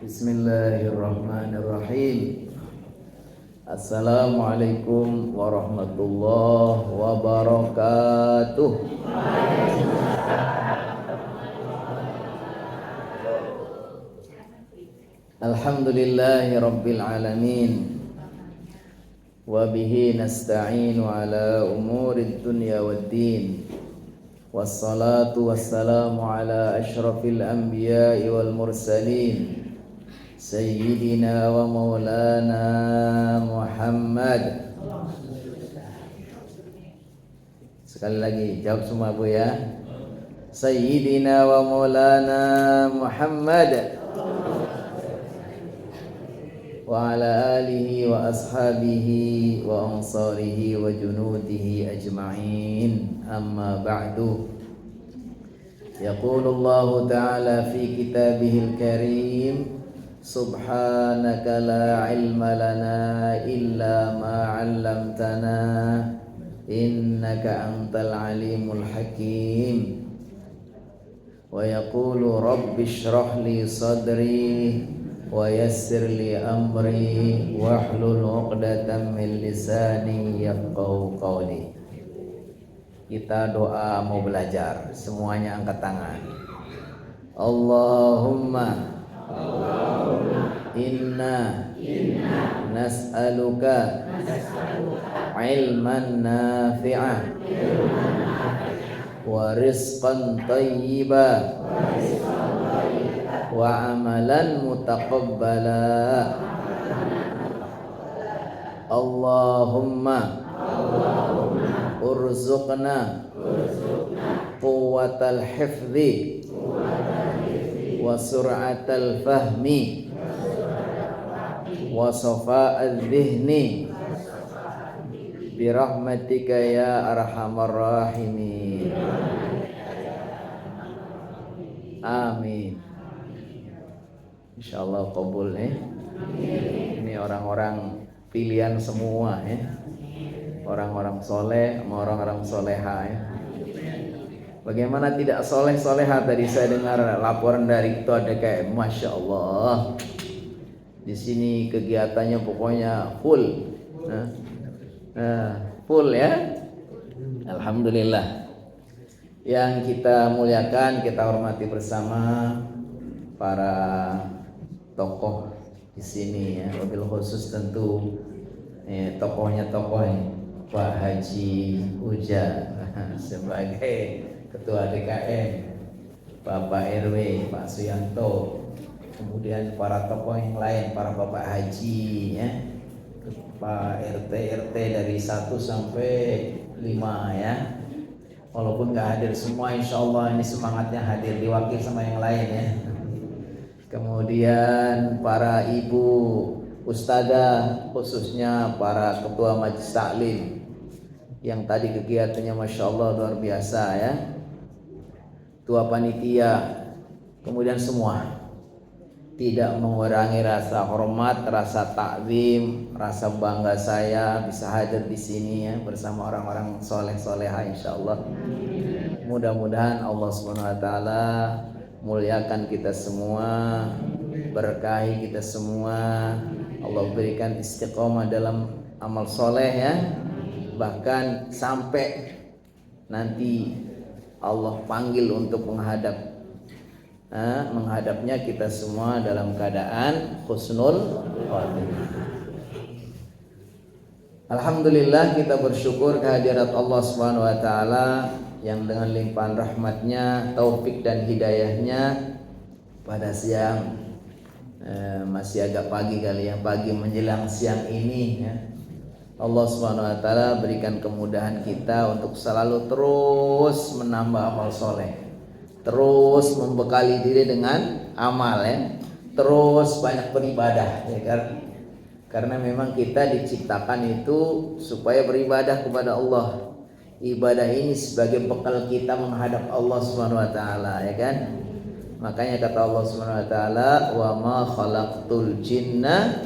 Bismillahirrahmanirrahim. Assalamualaikum warahmatullahi wabarakatuh. Alhamdulillahi rabbil alamin. Wa bihi nasta'inu ala umurid dunya waddin. Wassalatu wassalamu ala ashrafil anbiya'i wal mursalin Sayyidina wa maulana Muhammad. Sekali lagi jawab semua Bu ya. Sayyidina wa maulana Muhammad wa ala alihi wa ashabihi wa ansarihi wa junudihi ajma'in. Amma ba'du. Yaqulullahu ta'ala fi kitabihil karim, subhanaka la ilma lana illa ma 'allamtana innaka antal alimul hakim. Wa yaqulu rabbi shrah li sadri wa yassir li amri wahlul 'uqdatam min lisani yafqahu qawli. Kita doa mau belajar, semuanya angkat tangan. Allahumma inna nas'aluka ilman nafi'ah wa rizqan tayyiba wa amalan mutaqabbala. Allahumma urzuqna quwwatal hifzi wa sur'atal fahmi wa safa'al dhihni birahmatika ya arhamar rahimin. Amin. Insyaallah qabul ya. Ini orang-orang pilihan semua ya. Orang-orang soleh sama orang-orang soleha ya. Bagaimana tidak soleh-soleha? Tadi saya dengar laporan dari Ketua DKM, Masya Allah. Di sini kegiatannya pokoknya full, full ya. Alhamdulillah. Yang kita muliakan, kita hormati bersama para tokoh di sini ya. Wabil khusus tentu tokohnya Pak Haji Uja sebagai Ketua DKM, Bapak RW, Pak Suyanto, kemudian para tokoh yang lain, para Bapak Haji ya, Pak RT dari 1 sampai 5 ya. Walaupun gak hadir semua, insya Allah ini semangatnya hadir, diwakil sama yang lain ya. Kemudian para ibu ustadzah, khususnya para ketua majelis taklim yang tadi kegiatannya Masya Allah luar biasa ya. Tua panitia, kemudian semua tidak mengurangi rasa hormat, rasa takzim, rasa bangga saya bisa hadir di sini ya bersama orang-orang soleh-soleha insyaallah. Mudah-mudahan Allah Subhanahu wa taala muliakan kita semua, berkahi kita semua. Allah berikan istiqomah dalam amal soleh ya. Bahkan sampai nanti Allah panggil untuk menghadapnya kita semua dalam keadaan husnul khatimah. Alhamdulillah, kita bersyukur kehadirat Allah Subhanahu wa taala yang dengan limpahan rahmatnya, taufik dan hidayahnya pada siang masih agak pagi kali ya, pagi menjelang siang ini ya. Allah Subhanahu wa taala berikan kemudahan kita untuk selalu terus menambah amal soleh, terus membekali diri dengan amal ya, terus banyak beribadah ya kan. Karena memang kita diciptakan itu supaya beribadah kepada Allah. Ibadah ini sebagai bekal kita menghadap Allah Subhanahu wa taala ya kan. Makanya kata Allah Subhanahu wa taala, "Wa ma khalaqtul jinna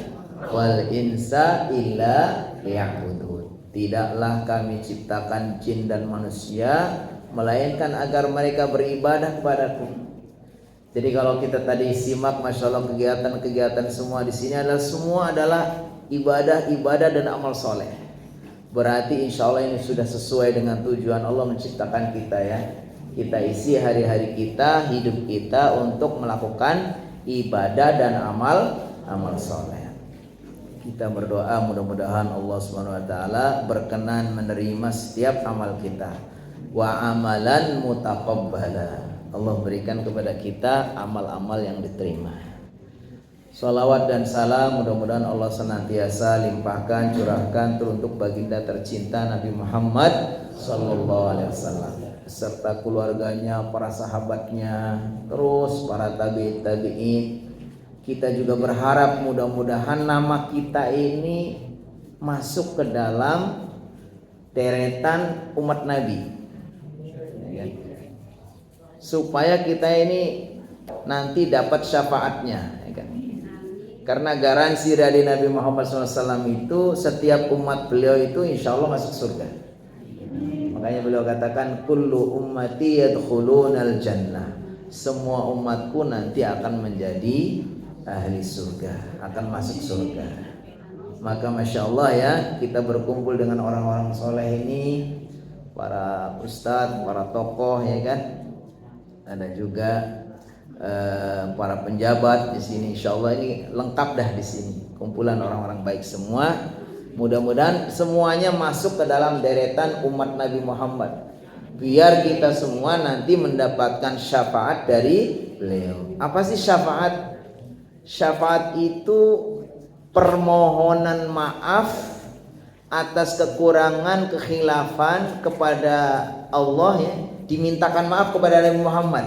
wal insa illa liya'budun." Tidaklah kami ciptakan jin dan manusia melainkan agar mereka beribadah kepadaku. Jadi kalau kita tadi simak, masya Allah, kegiatan-kegiatan semua di sini adalah ibadah dan amal soleh. Berarti insya Allah ini sudah sesuai dengan tujuan Allah menciptakan kita ya. Kita isi hari-hari kita, hidup kita untuk melakukan ibadah dan amal soleh. Kita berdoa mudah-mudahan Allah Subhanahu wa taala berkenan menerima setiap amal kita. Wa amalan mutaqabbala. Allah berikan kepada kita amal-amal yang diterima. Salawat dan salam mudah-mudahan Allah senantiasa limpahkan, curahkan teruntuk baginda tercinta Nabi Muhammad sallallahu alaihi wasallam serta keluarganya, para sahabatnya, terus para tabi'in. Kita juga berharap mudah-mudahan nama kita ini masuk ke dalam deretan umat Nabi, supaya kita ini nanti dapat syafaatnya, ya kan? Karena garansi dari Nabi Muhammad SAW itu setiap umat beliau itu insya Allah masuk surga. Makanya beliau katakan kullu ummati yadkhulunal jannah. Semua umatku nanti akan menjadi ahli surga, akan masuk surga. Maka masya Allah ya, kita berkumpul dengan orang-orang soleh ini, para ustadz, para tokoh, ya kan? Ada juga para penjabat di sini. Insyaallah ini lengkap dah di sini. Kumpulan orang-orang baik semua. Mudah-mudahan semuanya masuk ke dalam deretan umat Nabi Muhammad. Biar kita semua nanti mendapatkan syafaat dari beliau. Apa sih syafaat? Syafaat itu permohonan maaf atas kekurangan, kekhilafan kepada Allah ya. Dimintakan maaf kepada Nabi Muhammad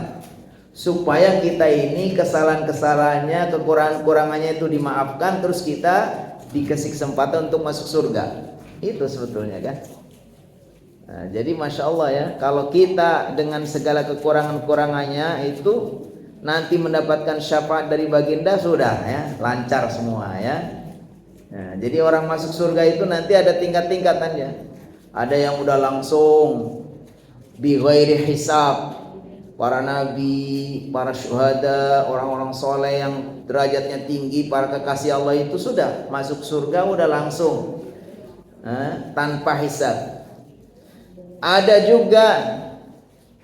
supaya kita ini kesalahan-kesalahannya, kekurangan-kurangannya itu dimaafkan, terus kita dikasih kesempatan untuk masuk surga. Itu sebetulnya kan. Nah, jadi masya Allah ya, kalau kita dengan segala kekurangan-kurangannya itu nanti mendapatkan syafaat dari baginda, sudah ya, lancar semua ya. Nah, jadi orang masuk surga itu nanti ada tingkat-tingkatannya. Ada yang udah langsung bi ghairi hisab, para nabi, para syuhada, orang-orang soleh yang derajatnya tinggi, para kekasih Allah itu sudah masuk surga udah langsung tanpa hisab. Ada juga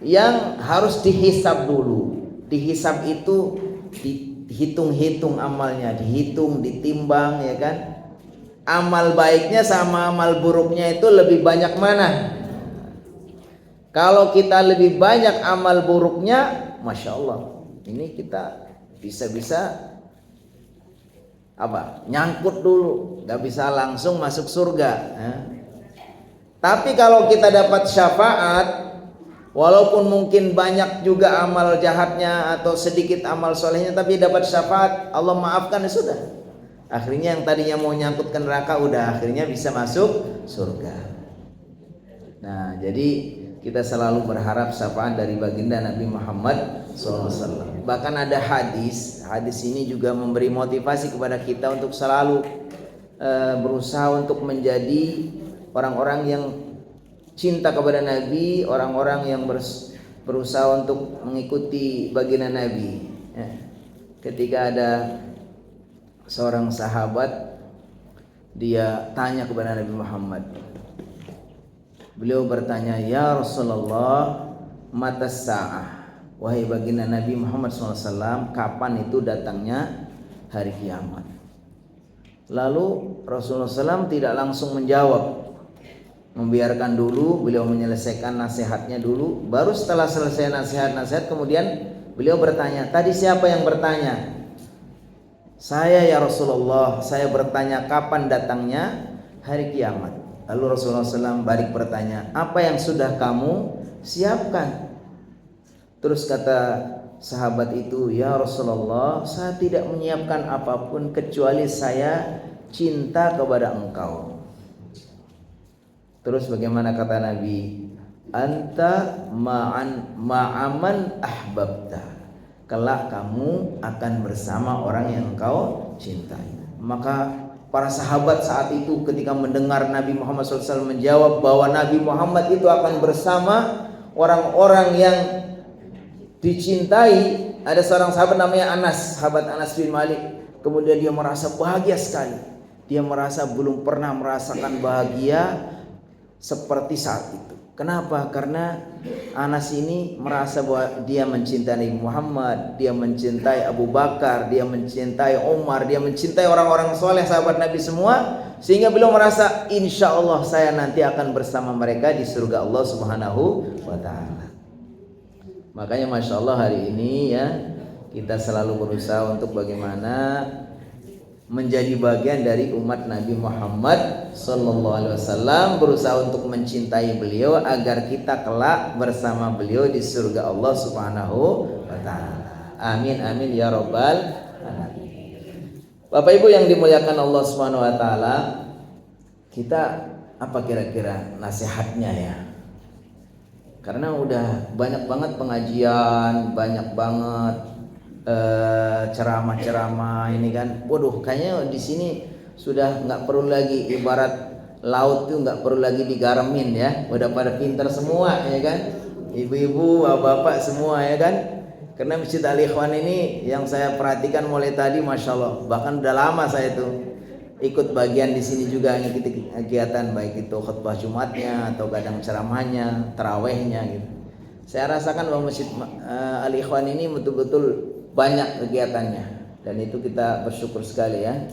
yang harus dihisab dulu. Dihisab itu dihitung-hitung amalnya, dihitung, ditimbang, ya kan? Amal baiknya sama amal buruknya itu lebih banyak mana? Kalau kita lebih banyak amal buruknya, masya Allah, ini kita bisa nyangkut dulu, nggak bisa langsung masuk surga. Tapi kalau kita dapat syafaat, walaupun mungkin banyak juga amal jahatnya atau sedikit amal solehnya, tapi dapat syafaat, Allah maafkan, ya sudah. Akhirnya yang tadinya mau nyangkut ke neraka, udah akhirnya bisa masuk surga. Nah, jadi kita selalu berharap syafaat dari baginda Nabi Muhammad SAW. Bahkan ada hadis ini juga memberi motivasi kepada kita untuk selalu berusaha untuk menjadi orang-orang yang cinta kepada Nabi, orang-orang yang berusaha untuk mengikuti baginda Nabi. Ketika ada seorang sahabat, dia tanya kepada Nabi Muhammad. Beliau bertanya, ya Rasulullah, mata sa'ah, wahai baginda Nabi Muhammad SAW, kapan itu datangnya hari kiamat? Lalu Rasulullah SAW tidak langsung menjawab, membiarkan dulu beliau menyelesaikan nasihatnya dulu. Baru setelah selesai nasihat kemudian beliau bertanya, tadi siapa yang bertanya? Saya ya Rasulullah, saya bertanya kapan datangnya hari kiamat. Lalu Rasulullah SAW balik bertanya, apa yang sudah kamu siapkan? Terus kata sahabat itu, ya Rasulullah, saya tidak menyiapkan apapun kecuali saya cinta kepada engkau. Terus bagaimana kata Nabi? Anta ma'aman ahbabta. Kelak kamu akan bersama orang yang engkau cintai. Maka para sahabat saat itu ketika mendengar Nabi Muhammad SAW menjawab bahwa Nabi Muhammad itu akan bersama orang-orang yang dicintai, ada seorang sahabat namanya Anas, sahabat Anas bin Malik. Kemudian dia merasa bahagia sekali. Dia merasa belum pernah merasakan bahagia seperti saat itu. Kenapa? Karena Anas ini merasa bahwa dia mencintai Muhammad, dia mencintai Abu Bakar, dia mencintai Umar, dia mencintai orang-orang soleh sahabat Nabi semua, sehingga beliau merasa insya Allah saya nanti akan bersama mereka di surga Allah Subhanahu wa Ta'ala. Makanya Masya Allah hari ini ya, kita selalu berusaha untuk bagaimana menjadi bagian dari umat Nabi Muhammad Sallallahu Alaihi Wasallam, berusaha untuk mencintai beliau agar kita kelak bersama beliau di surga Allah Subhanahu wa Ta'ala. Amin amin ya rabbal alamin. Bapak Ibu yang dimuliakan Allah Subhanahu wa Ta'ala, kita apa kira-kira nasihatnya ya? Karena udah banyak banget pengajian, banyak banget ceramah-ceramah ini kan. Waduh, kayaknya di sini sudah nggak perlu lagi, ibarat laut tuh nggak perlu lagi digaremin ya. Udah pada pinter semua ya kan. Ibu-ibu, bapak-bapak semua ya kan. Karena Masjid Al-Ikhwan ini yang saya perhatikan mulai tadi, Masya Allah, bahkan udah lama saya tuh ikut bagian di sini juga ngikuti kegiatan, baik itu khutbah Jumatnya atau kadang ceramahnya, tarawehnya gitu. Saya rasakan bahwa Masjid Al-Ikhwan ini betul-betul banyak kegiatannya, dan itu kita bersyukur sekali ya,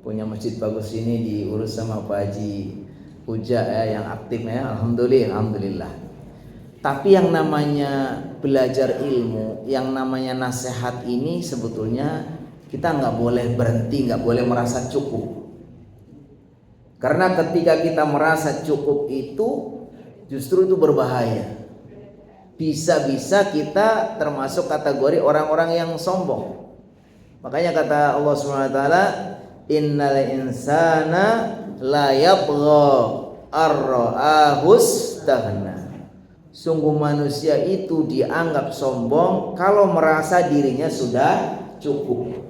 punya masjid bagus ini diurus sama Pak Haji Puja ya, yang aktif ya, alhamdulillah. Tapi yang namanya belajar ilmu, yang namanya nasihat ini sebetulnya kita nggak boleh berhenti, nggak boleh merasa cukup. Karena ketika kita merasa cukup itu justru itu berbahaya. Bisa-bisa kita termasuk kategori orang-orang yang sombong. Makanya kata Allah Subhanahu wa Ta'ala, innal insana la yabgha ar-ra'ahustaghna. Sungguh manusia itu dianggap sombong kalau merasa dirinya sudah cukup.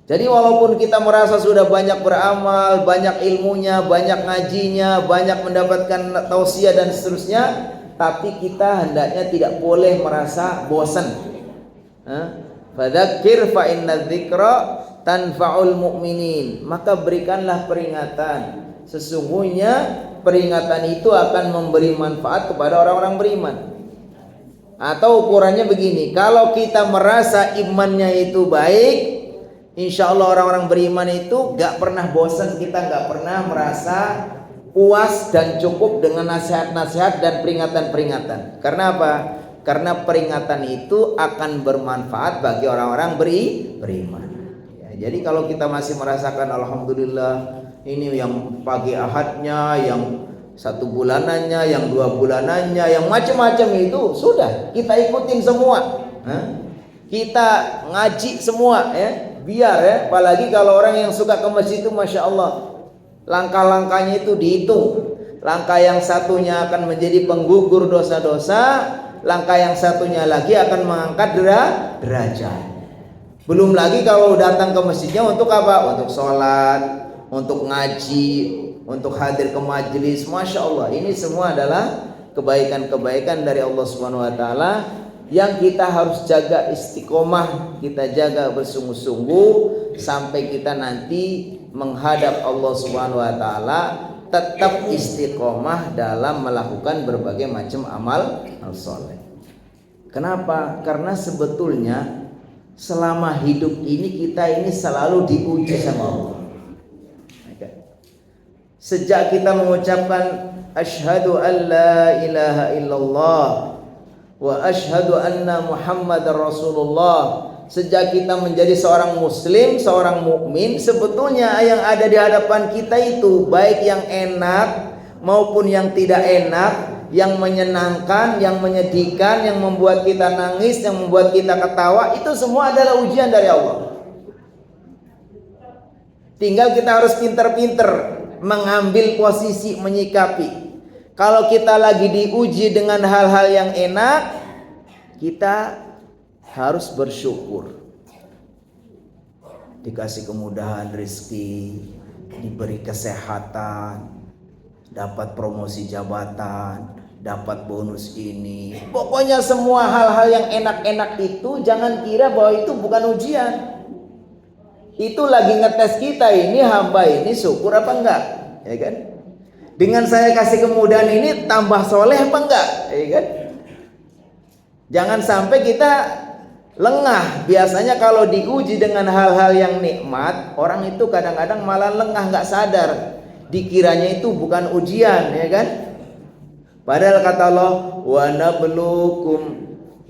Jadi walaupun kita merasa sudah banyak beramal, banyak ilmunya, banyak ngajinya, banyak mendapatkan tausiah dan seterusnya, tapi kita hendaknya tidak boleh merasa bosan. Fadzakir fa inna dzikra tanfa'ul mu'minin. Maka berikanlah peringatan. Sesungguhnya peringatan itu akan memberi manfaat kepada orang-orang beriman. Atau ukurannya begini, kalau kita merasa imannya itu baik, insya Allah orang-orang beriman itu gak pernah bosan, kita gak pernah merasa puas dan cukup dengan nasihat-nasihat dan peringatan-peringatan. Karena apa? Karena peringatan itu akan bermanfaat bagi orang-orang beriman. Ya, jadi kalau kita masih merasakan alhamdulillah ini yang pagi ahadnya, yang 1 bulanannya, yang 2 bulanannya, yang macam-macam itu sudah kita ikutin semua. Kita ngaji semua ya, biar ya. Apalagi kalau orang yang suka ke masjid itu, Masya Allah, langkah-langkahnya itu dihitung. Langkah yang satunya akan menjadi penggugur dosa-dosa, langkah yang satunya lagi akan mengangkat derajat. Belum lagi kalau datang ke masjidnya untuk apa? Untuk sholat, untuk ngaji, untuk hadir ke majelis. Masya Allah, ini semua adalah kebaikan-kebaikan dari Allah Subhanahu wa Ta'ala yang kita harus jaga istiqomah, kita jaga bersungguh-sungguh sampai kita nanti menghadap Allah Subhanahu wa Ta'ala tetap istiqomah dalam melakukan berbagai macam amal soleh. Kenapa? Karena sebetulnya selama hidup ini kita ini selalu diuji sama Allah. Sejak kita mengucapkan asyhadu an la ilaha illallah wa asyhadu anna Muhammadar Rasulullah, sejak kita menjadi seorang muslim, seorang mukmin, sebetulnya yang ada di hadapan kita itu baik yang enak maupun yang tidak enak, yang menyenangkan, yang menyedihkan, yang membuat kita nangis, yang membuat kita ketawa, itu semua adalah ujian dari Allah. Tinggal kita harus pinter-pinter mengambil posisi, menyikapi. Kalau kita lagi diuji dengan hal-hal yang enak, kita harus bersyukur. Dikasih kemudahan rezeki, diberi kesehatan, dapat promosi jabatan, dapat bonus ini. Pokoknya semua hal-hal yang enak-enak itu jangan kira bahwa itu bukan ujian. Itu lagi ngetes kita ini hamba ini syukur apa enggak, ya kan? Dengan saya kasih kemudahan ini tambah soleh apa enggak, ya kan? Jangan sampai kita lengah. Biasanya kalau diuji dengan hal-hal yang nikmat, orang itu kadang-kadang malah lengah, nggak sadar. Dikiranya itu bukan ujian, ya kan? Padahal kata Allah, wa nabluukum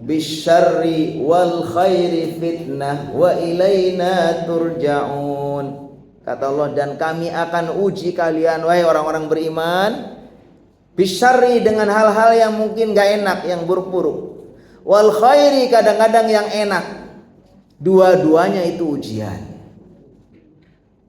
bisyarri wal khairi fitnah wa ilaina turja'un. Kata Allah, dan kami akan uji kalian wahai orang-orang beriman bisyarri, dengan hal-hal yang mungkin gak enak, yang buruk-buruk, wal khairi, kadang-kadang yang enak. Dua-duanya itu ujian.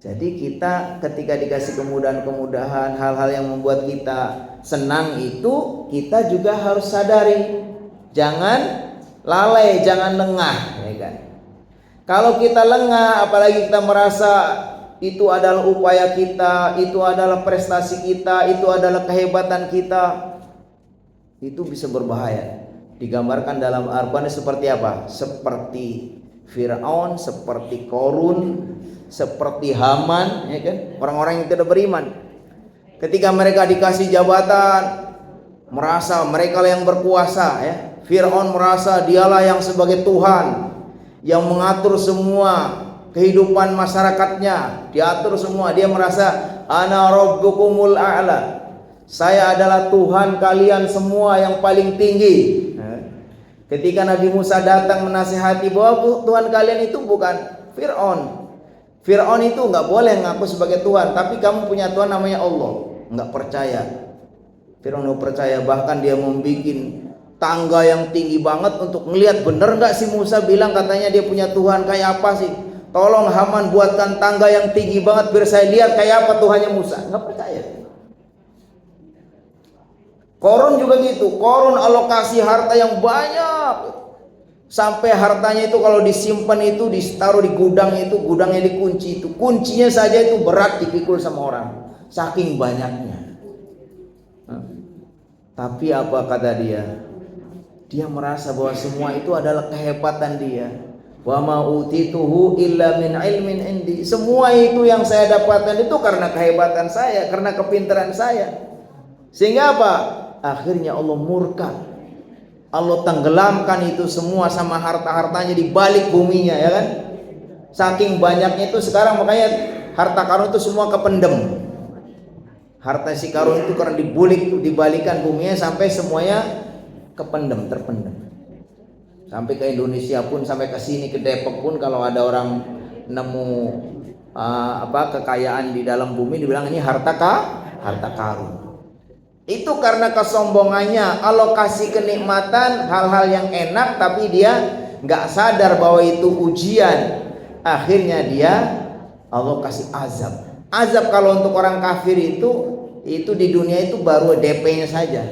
Jadi kita ketika dikasih kemudahan-kemudahan, hal-hal yang membuat kita senang itu, kita juga harus sadari, jangan lalai, jangan lengah, ya kan? Kalau kita lengah, apalagi kita merasa itu adalah upaya kita, itu adalah prestasi kita, itu adalah kehebatan kita, itu bisa berbahaya. Digambarkan dalam Al-Quran seperti apa? Seperti Fir'aun, seperti Korun, seperti Haman, ya kan? Orang-orang yang tidak beriman. Ketika mereka dikasih jabatan, merasa mereka yang berkuasa, ya. Fir'aun merasa dialah yang sebagai Tuhan, yang mengatur semua kehidupan masyarakatnya, diatur semua. Dia merasa ana rabbukumul a'la, saya adalah Tuhan kalian semua yang paling tinggi. Ketika Nabi Musa datang menasihati bahwa Tuhan kalian itu bukan Fir'aun. Fir'aun itu nggak boleh ngaku sebagai Tuhan, tapi kamu punya Tuhan namanya Allah. Nggak percaya. Fir'aun nggak percaya, bahkan dia membuat tangga yang tinggi banget untuk ngelihat bener nggak si Musa bilang katanya dia punya Tuhan kayak apa sih. Tolong Haman buatkan tangga yang tinggi banget biar saya lihat kayak apa Tuhannya Musa. Nggak percaya. Korun juga gitu. Korun alokasi harta yang banyak, sampai hartanya itu kalau disimpan itu ditaruh di gudang, itu gudangnya dikunci, itu kuncinya saja itu berat dipikul sama orang, saking banyaknya. Tapi apa kata dia? Dia merasa bahwa semua itu adalah kehebatan dia. Wa ma utituhu illa min ilmin indi. Semua itu yang saya dapatkan itu karena kehebatan saya, karena kepintaran saya. Sehingga apa? Akhirnya Allah murka. Allah tenggelamkan itu semua sama harta-hartanya di balik buminya, ya kan? Saking banyaknya itu sekarang makanya harta karun itu semua kependem. Harta si karun itu karena dibalikan buminya sampai semuanya kependem, terpendem. Sampai ke Indonesia pun, sampai ke sini ke Depok pun, kalau ada orang nemu kekayaan di dalam bumi, dibilang ini harta karun. Itu karena kesombongannya, alokasi kenikmatan, hal-hal yang enak, tapi dia nggak sadar bahwa itu ujian. Akhirnya dia Allah kasih azab. Azab kalau untuk orang kafir itu di dunia itu baru DP-nya saja.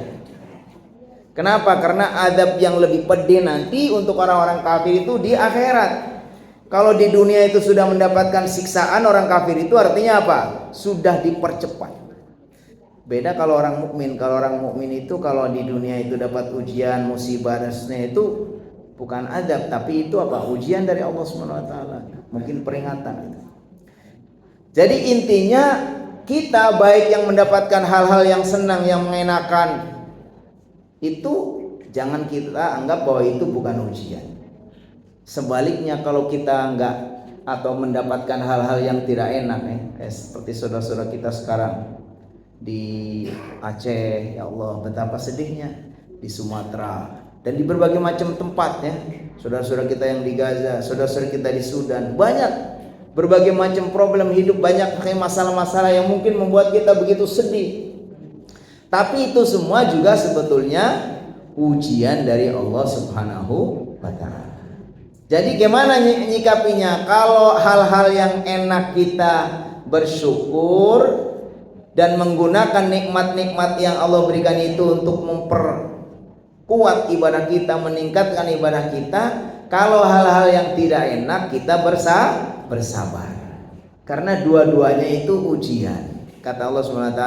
Kenapa? Karena azab yang lebih pedih nanti untuk orang-orang kafir itu di akhirat. Kalau di dunia itu sudah mendapatkan siksaan orang kafir itu artinya apa? Sudah dipercepat. Beda kalau orang mukmin. Kalau orang mukmin itu kalau di dunia itu dapat ujian, musibah dan sebagainya, itu bukan azab, tapi itu apa? Ujian dari Allah SWT. Mungkin peringatan. Jadi intinya kita baik yang mendapatkan hal-hal yang senang, yang mengenakan, itu jangan kita anggap bahwa itu bukan ujian. Sebaliknya kalau kita enggak atau mendapatkan hal-hal yang tidak enak, seperti saudara-saudara kita sekarang di Aceh, ya Allah betapa sedihnya, di Sumatera dan di berbagai macam tempat, ya. Saudara-saudara kita yang di Gaza, saudara-saudara kita di Sudan, banyak berbagai macam problem hidup, banyak kayak masalah-masalah yang mungkin membuat kita begitu sedih. Tapi itu semua juga sebetulnya ujian dari Allah Subhanahu wa Ta'ala. Jadi gimana nyikapinya? Kalau hal-hal yang enak kita bersyukur dan menggunakan nikmat-nikmat yang Allah berikan itu untuk memperkuat ibadah kita, meningkatkan ibadah kita. Kalau hal-hal yang tidak enak kita bersabar. Karena dua-duanya itu ujian. Kata Allah SWT,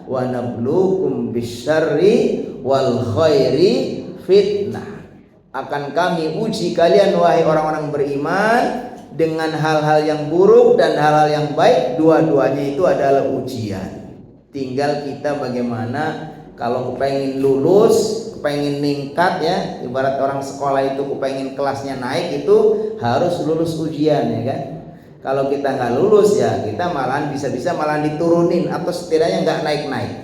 wa nabluukum bisyarri wal khairi fitnah. Akan kami uji kalian wahai orang-orang beriman dengan hal-hal yang buruk dan hal-hal yang baik, dua-duanya itu adalah ujian. Tinggal kita bagaimana. Kalau kepengen lulus, kepengen ningkat ya, ibarat orang sekolah itu kepengen kelasnya naik, itu harus lulus ujian ya kan. Kalau kita nggak lulus ya kita malahan bisa-bisa malah diturunin atau setidaknya nggak naik-naik.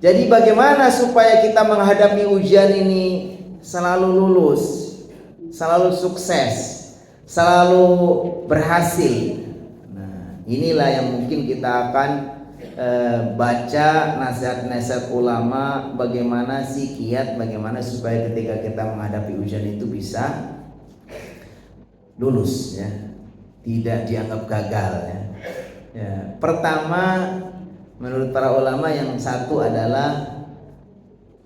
Jadi bagaimana supaya kita menghadapi ujian ini selalu lulus, selalu sukses, selalu berhasil. Nah, inilah yang mungkin kita akan baca nasihat-nasihat ulama, bagaimana sih kiat, bagaimana supaya ketika kita menghadapi ujian itu bisa lulus ya, tidak dianggap gagal ya. Pertama menurut para ulama yang satu adalah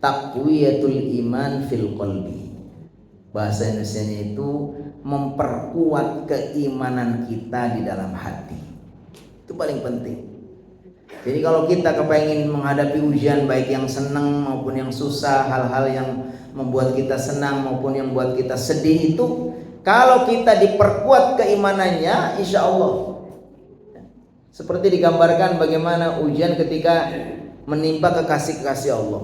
taqwiyatul iman fil qalbi. Bahasa Indonesianya itu memperkuat keimanan kita di dalam hati. Itu paling penting. Jadi kalau kita kepengen menghadapi ujian baik yang senang maupun yang susah, hal-hal yang membuat kita senang maupun yang membuat kita sedih itu, kalau kita diperkuat keimanannya, insya Allah. Seperti digambarkan bagaimana ujian ketika menimpa kekasih-kekasih Allah.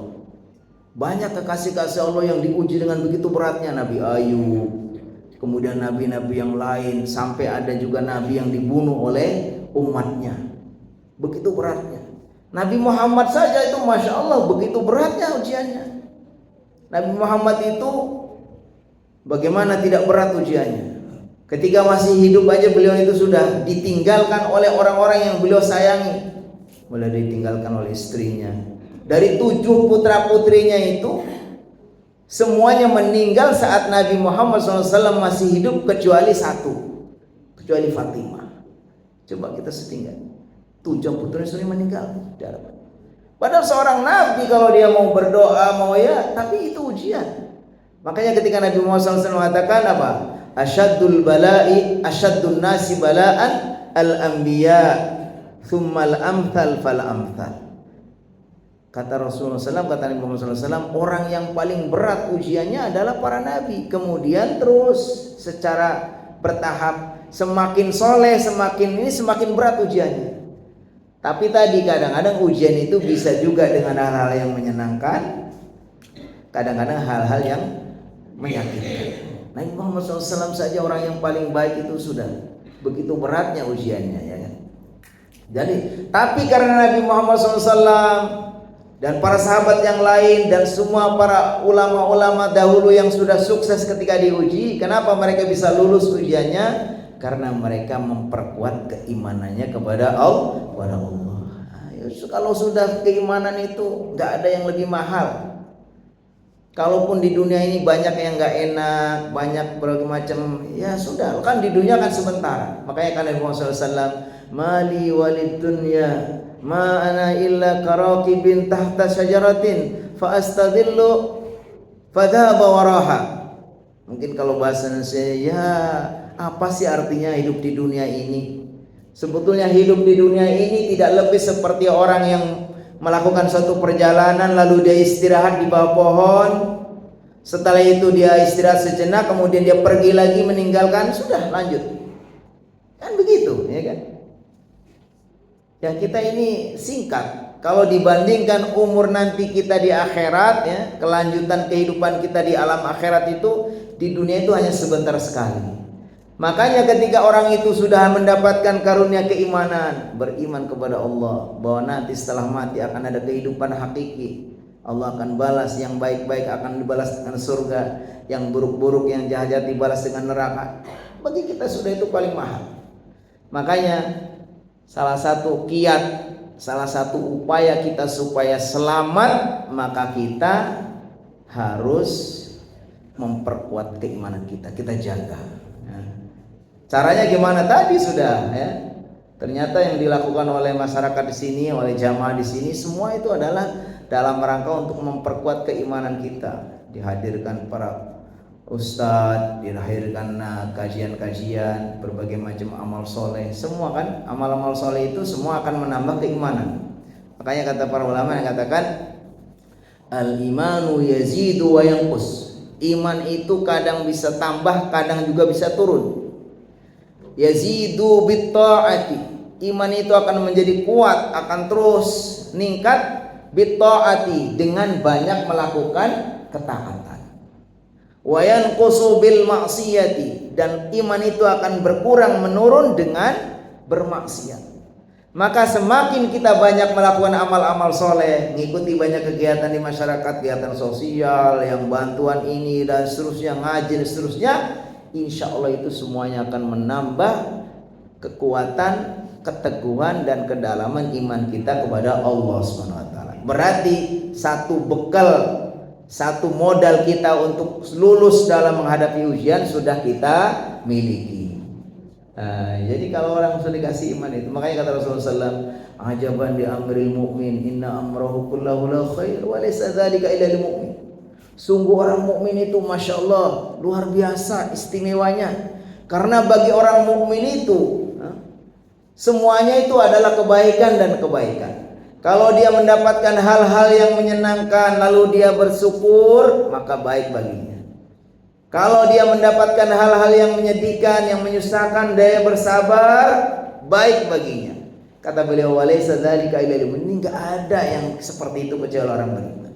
Banyak kekasih-kekasih Allah yang diuji dengan begitu beratnya. Nabi Ayub, kemudian nabi-nabi yang lain, sampai ada juga nabi yang dibunuh oleh umatnya. Begitu beratnya. Nabi Muhammad saja itu Masya Allah begitu beratnya ujiannya. Nabi Muhammad itu bagaimana tidak berat ujiannya. Ketika masih hidup aja beliau itu sudah ditinggalkan oleh orang-orang yang beliau sayangi. Mulai ditinggalkan oleh istrinya. Dari 7 putra putrinya itu semuanya meninggal saat Nabi Muhammad SAW masih hidup kecuali 1, kecuali Fatimah. Coba kita setinggal 7 putra istri meninggal. Padahal seorang nabi kalau dia mau berdoa mau ya, tapi itu ujian. Makanya ketika Nabi Muhammad SAW mengatakan apa? Asyaddul bala'i asyaddun nasi bala'an al-anbiya thummal amthal fal amthal. Kata Rasulullah SAW, kata Nabi Muhammad SAW, orang yang paling berat ujiannya adalah para nabi. Kemudian terus secara bertahap, semakin soleh semakin ini semakin berat ujiannya. Tapi tadi kadang-kadang ujian itu bisa juga dengan hal-hal yang menyenangkan, kadang-kadang hal-hal yang menyakitkan. Nabi Muhammad SAW saja orang yang paling baik itu sudah begitu beratnya ujiannya ya kan. Jadi tapi karena Nabi Muhammad SAW dan para sahabat yang lain dan semua para ulama-ulama dahulu yang sudah sukses ketika diuji, kenapa mereka bisa lulus ujiannya? Karena mereka memperkuat keimanannya kepada Allah. Kalau sudah keimanan itu nggak ada yang lebih mahal. Kalaupun di dunia ini banyak yang nggak enak, banyak berbagai macam, ya sudah kan di dunia kan sebentar. Makanya kan Nabi Muhammad SAW, mali walid dunya ma ana illa karakibin tahta syajaratin fa astadillu fadhaba waraha. Mungkin kalau bahasa Indonesia ya apa sih artinya hidup di dunia ini? Sebetulnya hidup di dunia ini tidak lebih seperti orang yang melakukan suatu perjalanan lalu dia istirahat di bawah pohon. Setelah itu dia istirahat sejenak, kemudian dia pergi lagi meninggalkan, sudah lanjut. Kan begitu, ya kan? Ya kita ini singkat. Kalau dibandingkan umur nanti kita di akhirat ya, kelanjutan kehidupan kita di alam akhirat itu di dunia itu hanya sebentar sekali. Makanya ketika orang itu sudah mendapatkan karunia keimanan, beriman kepada Allah bahwa nanti setelah mati akan ada kehidupan hakiki, Allah akan balas yang baik-baik akan dibalas dengan surga, yang buruk-buruk yang jahat-jahat dibalas dengan neraka. Bagi kita sudah itu paling mahal. Makanya salah satu kiat, salah satu upaya kita supaya selamat, maka kita harus memperkuat keimanan kita, kita jaga. Caranya gimana tadi sudah ya. Ternyata yang dilakukan oleh masyarakat di sini, oleh jamaah di sini, semua itu adalah dalam rangka untuk memperkuat keimanan kita. Dihadirkan para ustadz, dihadirkan kajian-kajian, berbagai macam amal soleh. Semua kan amal-amal soleh itu semua akan menambah keimanan. Makanya kata para ulama yang katakan Al-imanu yazidu wa yanqus. Iman itu kadang bisa tambah, kadang juga bisa turun. Yazidu bitta'ati. Iman itu akan menjadi kuat, akan terus meningkat bitta'ati, dengan banyak melakukan ketaatan. Wa yanqusu bil ma'siyati. Dan iman itu akan berkurang, menurun dengan bermaksiat. Maka semakin kita banyak melakukan amal-amal soleh, ngikuti banyak kegiatan di masyarakat, kegiatan sosial, yang bantuan ini dan seterusnya, ngaji dan seterusnya, insya Allah itu semuanya akan menambah kekuatan, keteguhan dan kedalaman iman kita kepada Allah SWT. Berarti satu bekal, satu modal kita untuk lulus dalam menghadapi ujian sudah kita miliki. Jadi kalau orang sudah dikasih iman itu, makanya kata Rasulullah SAW, ajaban di amril mu'min, inna amrahu kullahu la khair wa laysa dzalika illa lil mu'min. Sungguh orang mukmin itu masya Allah luar biasa istimewanya, karena bagi orang mukmin itu semuanya itu adalah kebaikan dan kebaikan. Kalau dia mendapatkan hal-hal yang menyenangkan lalu dia bersyukur, maka baik baginya. Kalau dia mendapatkan hal-hal yang menyedihkan, yang menyusahkan, dia bersabar, baik baginya. Kata beliau, walaysa dzalika illa lil mu'min. Enggak ada yang seperti itu kecuali orang beriman.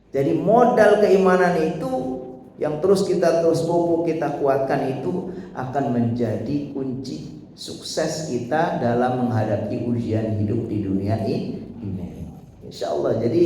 Jadi modal keimanan itu yang kita terus pupuk, kita kuatkan, itu akan menjadi kunci sukses kita dalam menghadapi ujian hidup di dunia ini. Insyaallah. Jadi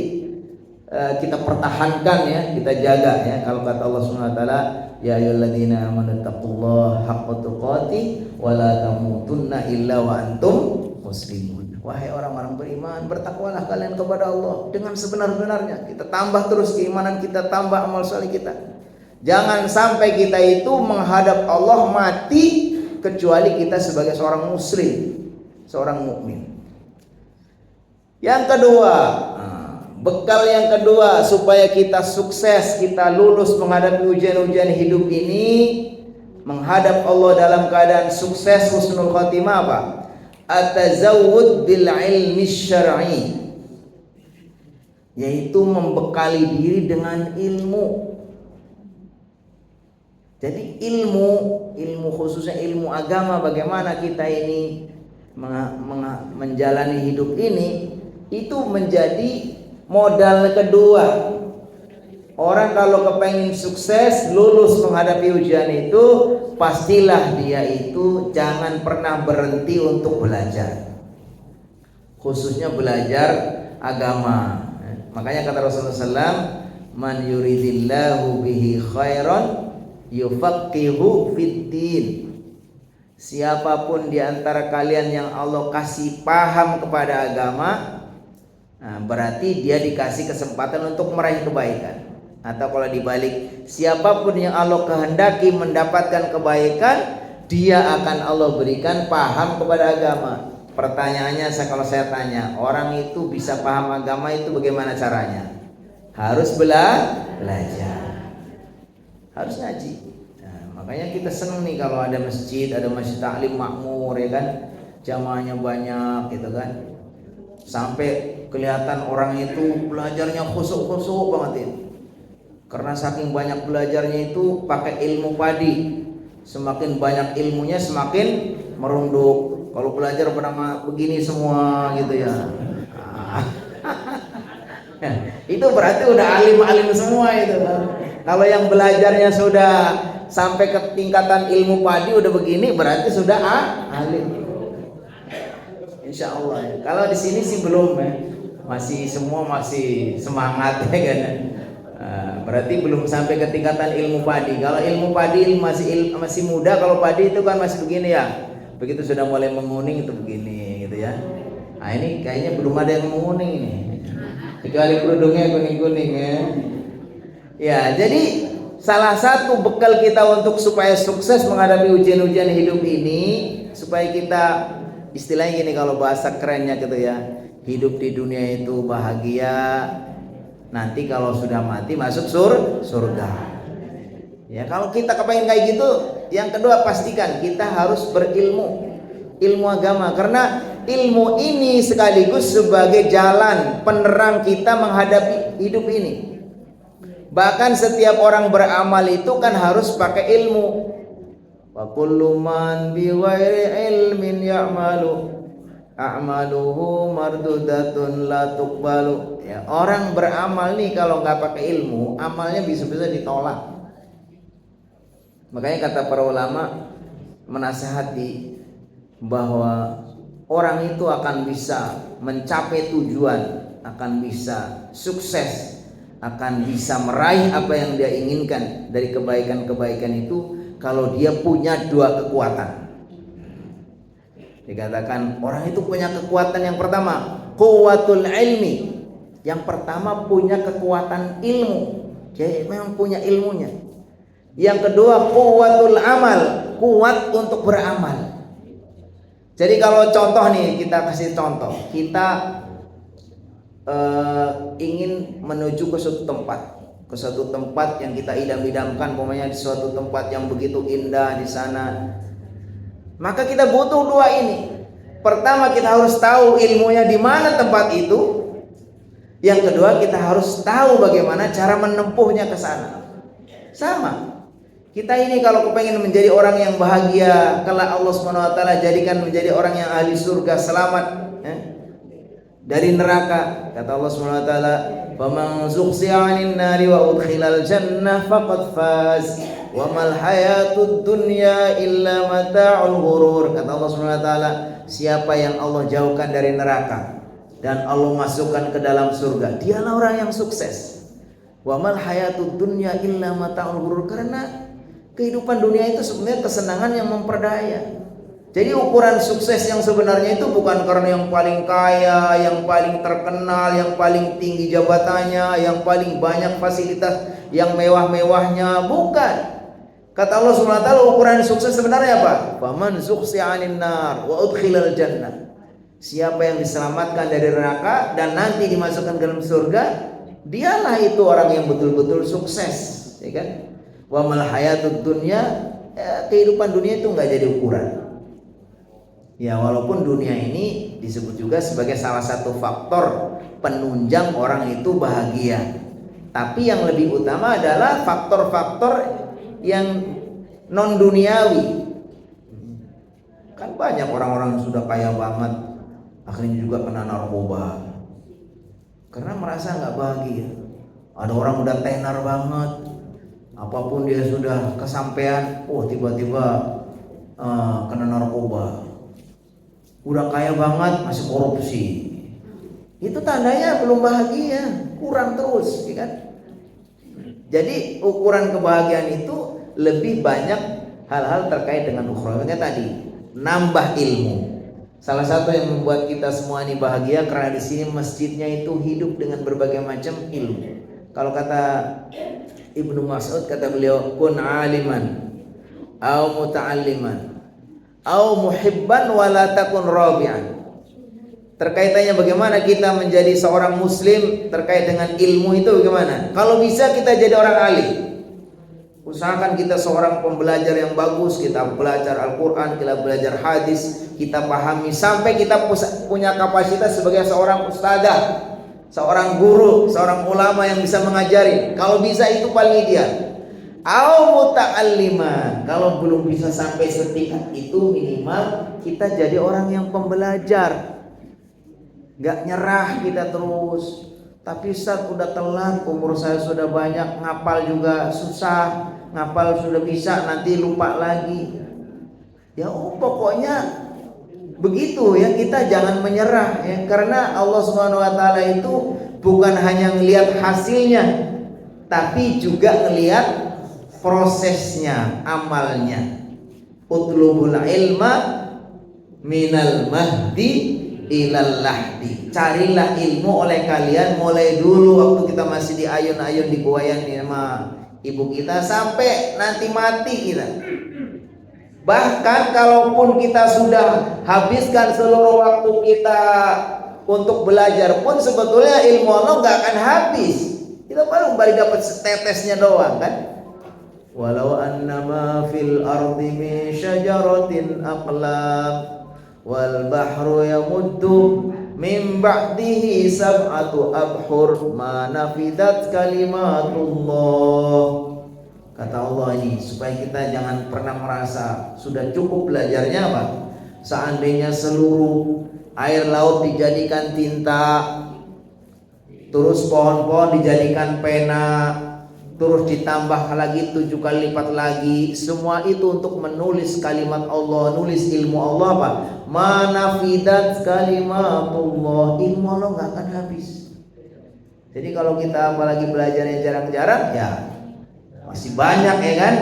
kita pertahankan ya, kita jaga ya. Kalau kata Allah Subhanahu wa taala, ya ayyuhalladzina amanu taqullaha haqqa tuqatih wa la tamutunna illa wa antum muslimun. Wahai orang-orang beriman, bertakwalah kalian kepada Allah dengan sebenar-benarnya. Kita tambah terus keimanan kita, tambah amal saleh kita. Jangan sampai kita itu menghadap Allah mati kecuali kita sebagai seorang muslim, seorang mukmin. Yang kedua, bekal yang kedua supaya kita sukses, kita lulus menghadapi ujian-ujian hidup ini, menghadap Allah dalam keadaan sukses, husnul khatimah, apa? At-tazawwud bil ilmi syar'i, yaitu membekali diri dengan ilmu. Jadi ilmu khususnya ilmu agama, bagaimana kita ini menjalani hidup ini, itu menjadi modal kedua. Orang kalau kepengen sukses, lulus menghadapi ujian itu, pastilah dia itu jangan pernah berhenti untuk belajar, khususnya belajar agama. Makanya kata Rasulullah SAW, man yuridillahu bihi khairan yufaqihu fiddin. Siapapun di antara kalian yang Allah kasih paham kepada agama, berarti dia dikasih kesempatan untuk meraih kebaikan. Atau kalau dibalik, siapapun yang Allah kehendaki mendapatkan kebaikan, dia akan Allah berikan paham kepada agama. Pertanyaannya, kalau saya tanya, orang itu bisa paham agama itu bagaimana caranya? Harus belajar, harus ngaji. Nah, makanya kita senang nih kalau ada masjid taklim makmur, ya kan, jamaahnya banyak gitu kan, sampai kelihatan orang itu belajarnya khusyuk banget itu. Karena saking banyak belajarnya itu pakai ilmu padi. Semakin banyak ilmunya semakin merunduk. Kalau belajar pada begini semua gitu ya. Itu berarti udah alim-alim semua itu. Kalau yang belajarnya sudah sampai ke tingkatan ilmu padi udah begini, berarti sudah alim. Insya Allah. Kalau di sini sih belum ya. Semua masih semangat ya kan. Berarti belum sampai ke tingkatan ilmu padi. Kalau ilmu padi masih muda, kalau padi itu kan masih begini ya. Begitu sudah mulai menguning itu begini gitu ya. Nah ini kayaknya belum ada yang menguning ini. Kecuali kerudungnya kuning-kuning ya. Ya, jadi salah satu bekal kita untuk supaya sukses menghadapi ujian-ujian hidup ini, supaya kita istilahnya gini kalau bahasa kerennya gitu ya, hidup di dunia itu bahagia, nanti kalau sudah mati masuk surga. Ya, kalau kita kepengen kayak gitu, yang kedua pastikan kita harus berilmu, ilmu agama, karena ilmu ini sekaligus sebagai jalan penerang kita menghadapi hidup ini. Bahkan setiap orang beramal itu kan harus pakai ilmu. Wa kullu man bi ghairi ilmin ya'malu a'maluhu mardudatun la tuqbalu. Ya, orang beramal nih kalau nggak pakai ilmu, amalnya bisa-bisa ditolak. Makanya kata para ulama menasihati bahwa orang itu akan bisa mencapai tujuan, akan bisa sukses, akan bisa meraih apa yang dia inginkan dari kebaikan-kebaikan itu kalau dia punya dua kekuatan. Dikatakan orang itu punya kekuatan yang pertama, quwwatul ilmi. Yang pertama punya kekuatan ilmu. Jadi memang punya ilmunya. Yang kedua quwwatul amal, kuat untuk beramal. Jadi kalau contoh nih, kita kasih contoh. Kita ingin menuju ke suatu tempat yang kita idam-idamkan, umpamanya di suatu tempat yang begitu indah di sana. Maka kita butuh dua ini. Pertama, kita harus tahu ilmunya di mana tempat itu. Yang kedua, kita harus tahu bagaimana cara menempuhnya ke sana. Sama. Kita ini kalau kepengen menjadi orang yang bahagia, kelak Allah SWT jadikan menjadi orang yang ahli surga, selamat dari neraka. Kata Allah SWT, "Faman zuhziha 'anil nari wa udkhilal jannah faqad faz." Wa mal hayatud dunya illa mata'ul ghurur. Kata Allah SWT, siapa yang Allah jauhkan dari neraka dan Allah masukkan ke dalam surga, dialah orang yang sukses. Wa mal hayatud dunya illa mata'ul ghurur. Karena kehidupan dunia itu sebenarnya kesenangan yang memperdaya. Jadi ukuran sukses yang sebenarnya itu bukan karena yang paling kaya, yang paling terkenal, yang paling tinggi jabatannya, yang paling banyak fasilitas, yang mewah-mewahnya, bukan. Kata Allah SWT, ukuran sukses sebenarnya apa? Faman zuhziha 'anil nar wa udkhilal jannah. Siapa yang diselamatkan dari neraka dan nanti dimasukkan ke dalam surga, dialah itu orang yang betul-betul sukses, ya kan? Wa mal hayatud dunya, kehidupan dunia itu enggak jadi ukuran. Ya, walaupun dunia ini disebut juga sebagai salah satu faktor penunjang orang itu bahagia. Tapi yang lebih utama adalah faktor-faktor yang non duniawi. Kan banyak orang-orang yang sudah kaya banget akhirnya juga kena narkoba karena merasa nggak bahagia. Ada orang udah tenar banget, apapun dia sudah kesampaian, tiba-tiba kena narkoba. Udah kaya banget masih korupsi. Itu tandanya belum bahagia, kurang terus, ya kan? Jadi ukuran kebahagiaan itu lebih banyak hal-hal terkait dengan ukhra. Makanya tadi nambah ilmu. Salah satu yang membuat kita semua ini bahagia karena di sini masjidnya itu hidup dengan berbagai macam ilmu. Kalau kata Ibnu Mas'ud, kata beliau, kun aliman au muta'alliman au muhibban wala takun rabi'an. Terkaitannya bagaimana kita menjadi seorang muslim terkait dengan ilmu itu bagaimana? Kalau bisa kita jadi orang alim. Usahakan kita seorang pembelajar yang bagus, kita belajar Al-Quran, kita belajar hadis, kita pahami sampai kita punya kapasitas sebagai seorang ustadzah, seorang guru, seorang ulama yang bisa mengajari. Kalau bisa itu paling ideal. Au muta'allima. Kalau belum bisa sampai setingkat itu, minimal kita jadi orang yang pembelajar. Gak nyerah kita terus. Tapi Ustaz udah telat, umur saya sudah banyak, ngapal juga susah, ngapal sudah bisa nanti lupa lagi. Ya pokoknya begitu ya, kita jangan menyerah ya, karena Allah Subhanahu wa taala itu bukan hanya ngelihat hasilnya, tapi juga ngelihat prosesnya, amalnya. Utlubul ilma minal mahdi ilal lahdi. Carilah ilmu oleh kalian mulai dulu waktu kita masih di ayun-ayun di kuayan sama ibu kita sampai nanti mati kita. Bahkan kalaupun kita sudah habiskan seluruh waktu kita untuk belajar pun sebetulnya ilmu Allah nggak akan habis. Kita baru dapat setetesnya doang kan. Walau annama fil ardi min syajaratin aqlam wal bahru yamuddu min ba'dihi sab'atu abhur ma nafidat kalimatullah. Kata Allah ini supaya kita jangan pernah merasa sudah cukup belajarnya apa? Seandainya seluruh air laut dijadikan tinta, terus pohon-pohon dijadikan pena, terus ditambah lagi 7 kali lipat lagi, semua itu untuk menulis kalimat Allah, nulis ilmu Allah apa? Manafidat kalimatullah, ilmu Allah nggak akan habis. Jadi kalau kita apalagi belajarnya jarang-jarang ya masih banyak ya kan.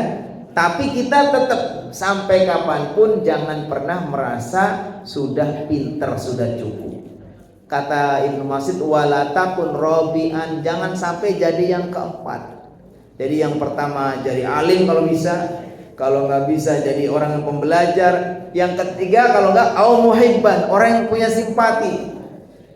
Tapi kita tetap sampai kapanpun jangan pernah merasa sudah pinter, sudah cukup. Kata Ibnu Mas'ud, wala takun robian, jangan sampai jadi yang keempat. Jadi yang pertama jadi alim kalau bisa, kalau nggak bisa jadi orang yang pembelajar. Yang ketiga kalau nggak au muhibban, orang yang punya simpati.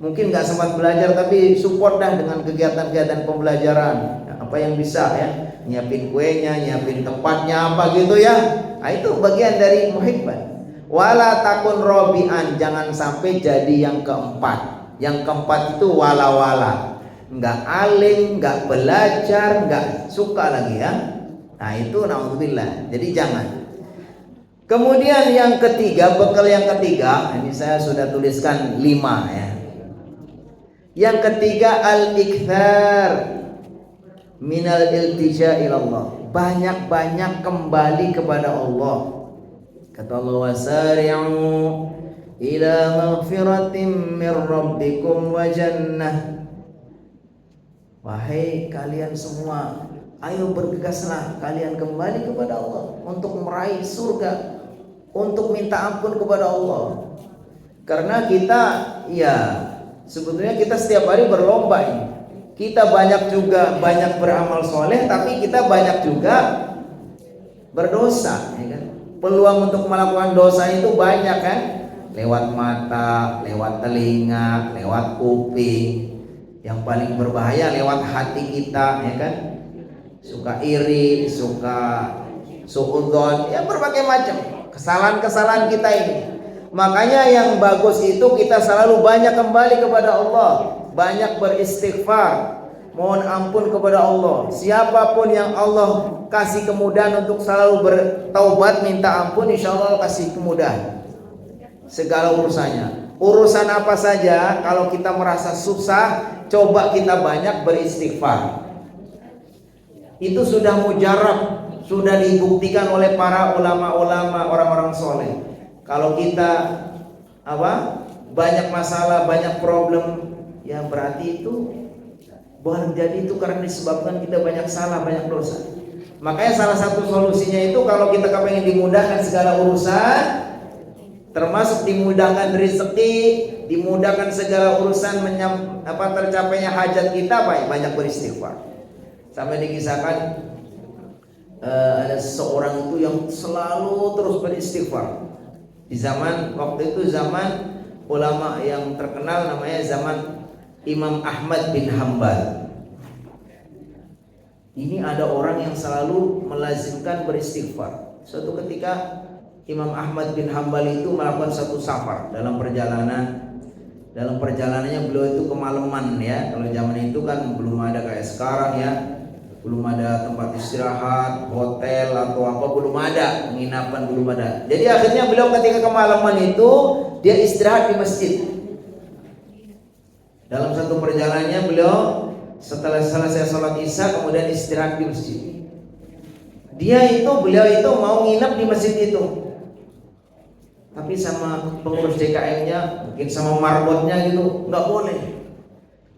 Mungkin nggak sempat belajar tapi support dah dengan kegiatan-kegiatan pembelajaran. Apa yang bisa ya, nyiapin kuenya, nyiapin tempatnya apa gitu ya. Nah, itu bagian dari muhibban. Wala takun robian, jangan sampai jadi yang keempat. Yang keempat itu wala-wala, nggak alim, nggak belajar, nggak suka lagi ya. Nah itu naudzubillah. Jadi jangan. Kemudian yang ketiga, bekal yang ketiga, ini saya sudah tuliskan 5 ya. Yang ketiga al-ikthar minal iltija ilallah, banyak-banyak kembali kepada Allah. Kata Allah, wasari'u ila maghfiratin min rabbikum wa jannah. Wahai kalian semua, ayo bergegaslah kalian kembali kepada Allah untuk meraih surga, untuk minta ampun kepada Allah. Karena kita ya sebetulnya kita setiap hari berlomba ini. Kita banyak beramal soleh, tapi kita banyak juga berdosa, ya kan? Peluang untuk melakukan dosa itu banyak kan? Lewat mata, lewat telinga, lewat kuping. Yang paling berbahaya lewat hati kita, ya kan? Suka iri, suka suudzon, ya berbagai macam kesalahan-kesalahan kita ini. Makanya yang bagus itu kita selalu banyak kembali kepada Allah, banyak beristighfar, mohon ampun kepada Allah. Siapapun yang Allah kasih kemudahan untuk selalu bertaubat, minta ampun, insya Allah kasih kemudahan segala urusannya. Urusan apa saja, kalau kita merasa susah, coba kita banyak beristighfar. Itu sudah mujarab, sudah dibuktikan oleh para ulama-ulama, orang-orang soleh. Kalau kita banyak masalah, banyak problem, ya berarti itu boleh jadi itu karena disebabkan kita banyak salah, banyak dosa. Makanya salah satu solusinya itu kalau kita kepengen dimudahkan segala urusan, termasuk dimudahkan rezeki, dimudahkan segala urusan tercapainya hajat kita, banyak beristighfar. Sampai dikisahkan ada seseorang itu yang selalu terus beristighfar. Di zaman waktu itu, zaman ulama yang terkenal namanya zaman Imam Ahmad bin Hambal. Ini ada orang yang selalu melazimkan beristighfar. Suatu ketika Imam Ahmad bin Hambal itu melakukan satu safar dalam perjalanan. Dalam perjalanannya beliau itu kemalaman ya. Kalau zaman itu kan belum ada kayak sekarang ya. Belum ada tempat istirahat, hotel atau apa, belum ada, penginapan belum ada. Jadi akhirnya beliau ketika kemalaman itu dia istirahat di masjid. Dalam satu perjalanannya beliau setelah selesai sholat isya kemudian istirahat di masjid. Beliau itu mau nginep di masjid itu, tapi sama pengurus DKM-nya, mungkin sama marbotnya gitu, nggak boleh.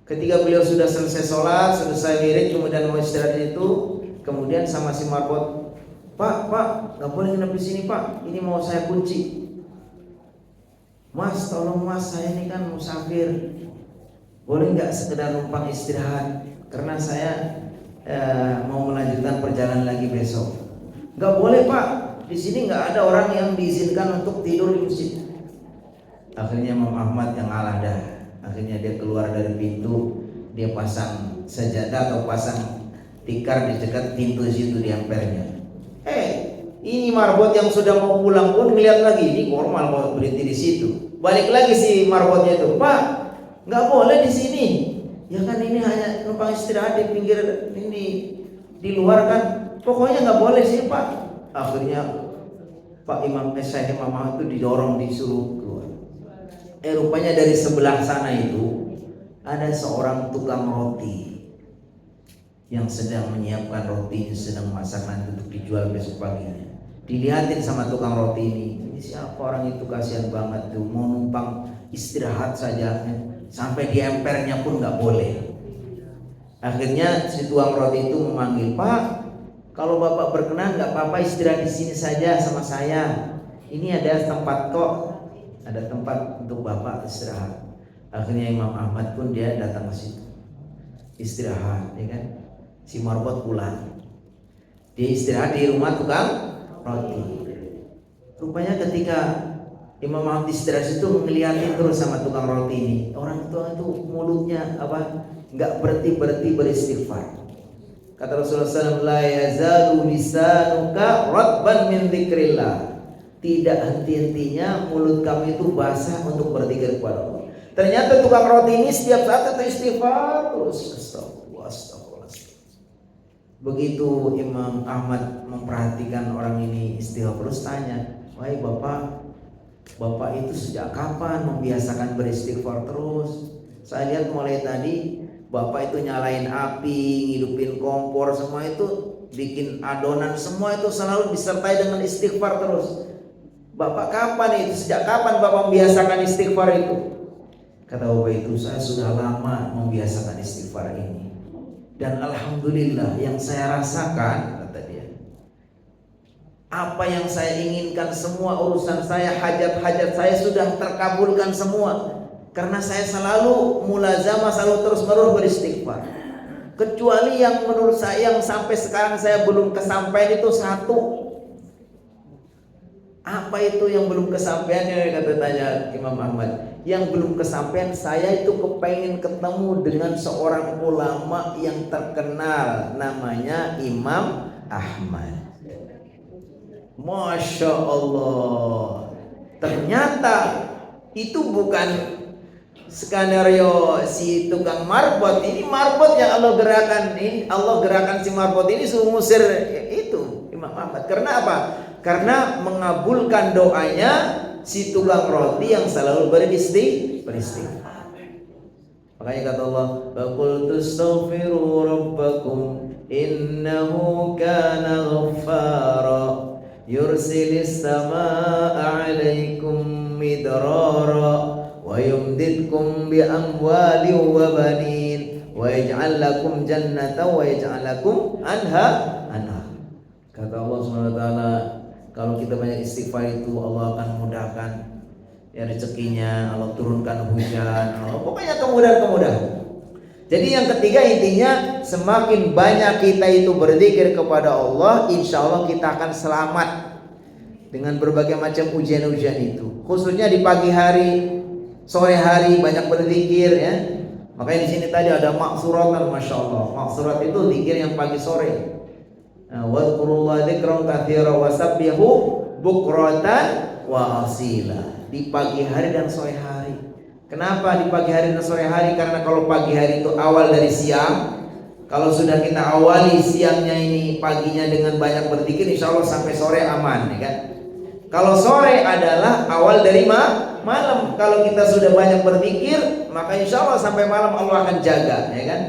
Ketika beliau sudah selesai sholat, selesai wirid, kemudian mau istirahat itu, kemudian sama si marbot, Pak, nggak boleh nginep di sini Pak, ini mau saya kunci. Mas, tolong Mas, saya ini kan musafir, boleh nggak sekedar numpang istirahat? Karena saya mau melanjutkan perjalanan lagi besok. Nggak boleh Pak, di sini nggak ada orang yang diizinkan untuk tidur di masjid. Akhirnya Imam Ahmad yang ngalah dah. Akhirnya dia keluar dari pintu, dia pasang sajadah atau pasang tikar di dekat pintu situ di empernya. Ini marbot yang sudah mau pulang pun ngeliat lagi, ini normal mau berhenti di situ. Balik lagi si marbotnya itu, Pak, nggak boleh di sini. Ya kan ini hanya numpang istirahat di pinggir ini di luar kan. Pokoknya nggak boleh sih Pak. Akhirnya Pak Imam Syekh Imam itu didorong disuruh keluar. Rupanya dari sebelah sana itu ada seorang tukang roti yang sedang menyiapkan roti, sedang masak nanti untuk dijual besok paginya. Dilihatin sama tukang roti ini siapa orang itu, kasihan banget tuh, mau numpang istirahat saja, sampai di empernya pun nggak boleh. Akhirnya si tukang roti itu memanggil, Pak, kalau bapak berkenan nggak apa-apa istirahat di sini saja sama saya. Ini ada tempat kok, ada tempat untuk bapak istirahat. Akhirnya Imam Ahmad pun dia datang ke situ istirahat, ya kan? Si marbot pulang, dia istirahat di rumah tukang roti. Rupanya ketika Imam Ahmad istirahat itu ngeliatin terus sama tukang roti ini, orang itu mulutnya nggak berhenti beristighfar. Kata Rasulullah SAW, la yazalu lisanuka ratban min dzikrillah. Tidak henti-hentinya mulut kamu itu basah untuk berzikir kepada Allah. Ternyata tukang roti ini setiap saat itu istighfar terus. Astagfirullah. Begitu Imam Ahmad memperhatikan orang ini istighfar, terus tanya, wahai bapak itu sejak kapan membiasakan beristighfar terus? Saya lihat mulai tadi bapak itu nyalain api, ngidupin kompor, semua itu bikin adonan, semua itu selalu disertai dengan istighfar terus. Bapak kapan itu? Sejak kapan bapak membiasakan istighfar itu? Kata bapak itu, saya sudah lama membiasakan istighfar ini. Dan alhamdulillah yang saya rasakan, kata dia, apa yang saya inginkan, semua urusan saya, hajat-hajat saya sudah terkabulkan semua. Karena saya selalu mulazamah, selalu terus-menerus beristighfar. Kecuali yang menurut saya yang sampai sekarang saya belum kesampaian itu satu. Apa itu yang belum kesampaian? Ya, kata tanya Imam Ahmad. Yang belum kesampaian, saya itu kepengen ketemu dengan seorang ulama yang terkenal, namanya Imam Ahmad. Masya Allah. Ternyata itu bukan skenario si tukang marbot. Ini marbot yang Allah gerakan. Ini Allah gerakan si marbot ini suruh ngusir itu Imam Ahmad. Karena apa? Karena mengabulkan doanya si tukang roti yang selalu beristighfar. Makanya kata Allah, "Faqul tastaghfiru rabbakum innahu kana ghaffara yursilis samaa'a 'alaikum midrara wa yumdidkum bi amwalin wa banin wa yaj'al lakum jannatan wa yaj'al lakum anhar." Kata Allah SWT, kalau kita banyak istighfar itu Allah akan mudahkan ya rezekinya, Allah turunkan hujan, Allah pokoknya kemudahan. Jadi yang ketiga intinya, semakin banyak kita itu berzikir kepada Allah, insya Allah kita akan selamat dengan berbagai macam ujian-ujian itu. Khususnya di pagi hari, sore hari banyak berzikir ya. Makanya di sini tadi ada maksuratan, masya Allah. Maksurat itu zikir yang pagi sore. Wadhkurullaha dzikran katsiran wasabbihu bukratan wa asila. Di pagi hari dan sore hari. Kenapa di pagi hari dan sore hari? Karena kalau pagi hari itu awal dari siang. Kalau sudah kita awali siangnya ini paginya dengan banyak berzikir, insya Allah sampai sore aman, ya kan? Kalau sore adalah awal dari malam. Kalau kita sudah banyak berzikir, maka insya Allah sampai malam Allah akan jaga, ya kan?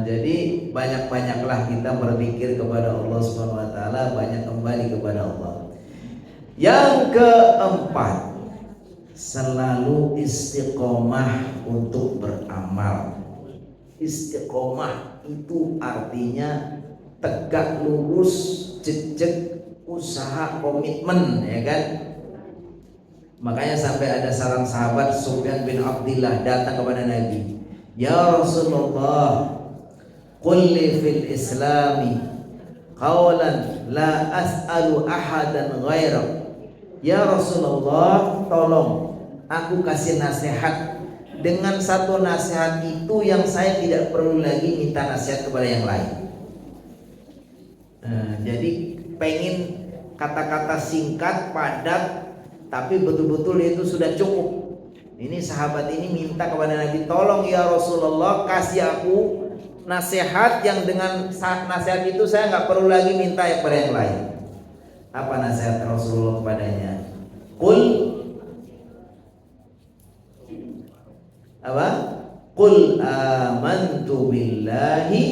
Jadi banyak-banyaklah kita berzikir kepada Allah Subhanahu wa taala, banyak kembali kepada Allah. Yang keempat, selalu istiqomah untuk beramal. Istiqomah itu artinya tegak lurus, jejak usaha, komitmen, ya kan? Makanya sampai ada seorang sahabat Sufyan bin Abdillah datang kepada Nabi, "Ya Rasulullah, qul li fil islami qawlan la as'alu ahadan ghairak." Ya Rasulullah, tolong aku kasih nasihat dengan satu nasihat itu yang saya tidak perlu lagi minta nasihat kepada yang lain. Jadi pengen kata-kata singkat, padat, tapi betul-betul itu sudah cukup. Ini sahabat ini minta kepada Nabi, tolong ya Rasulullah kasih aku nasihat yang dengan nasihat itu saya nggak perlu lagi minta kepada yang lain. Apa nasihat Rasulullah kepadanya? Qul apa? Qul amantu billahi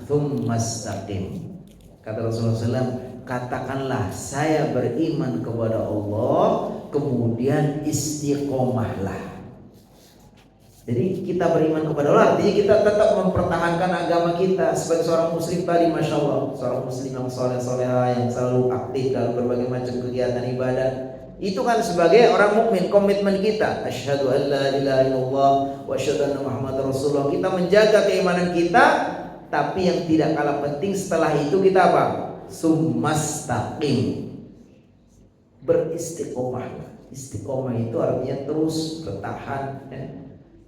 tsumma istaqim. Kata Rasulullah SAW, katakanlah saya beriman kepada Allah, kemudian istiqomahlah. Jadi kita beriman kepada Allah artinya kita tetap mempertahankan agama kita sebagai seorang muslim tadi, masya Allah, seorang muslim yang soleh-soleha, yang selalu aktif dalam berbagai macam kegiatan ibadah. Itu kan sebagai orang mukmin, komitmen kita. Asyhadu an la ilaha illallah wa asyhadu anna Muhammadar Rasulullah. Kita menjaga keimanan kita, tapi yang tidak kalah penting setelah itu kita apa? Summastaqim, beristiqomah. Istiqomah itu artinya terus bertahan, ya.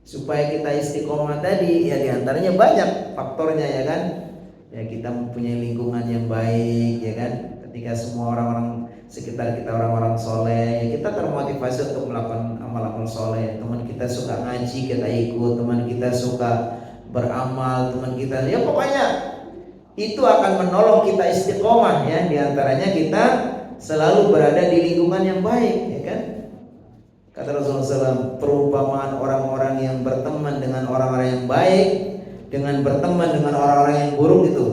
Supaya kita istiqomah tadi, ya diantaranya banyak faktornya, ya kan? Ya kita mempunyai lingkungan yang baik, ya kan? Ketika semua orang-orang sekitar kita orang-orang soleh, ya kita termotivasi untuk melakukan amal-amal soleh. Teman kita suka ngaji, kita ikut. Teman kita suka beramal, teman kita, ya pokoknya itu akan menolong kita istiqomah, ya. Di antaranya kita selalu berada di lingkungan yang baik, ya kan? Kata Rasulullah SAW, perumpamaan orang-orang yang berteman dengan orang-orang yang baik dengan berteman dengan orang-orang yang buruk itu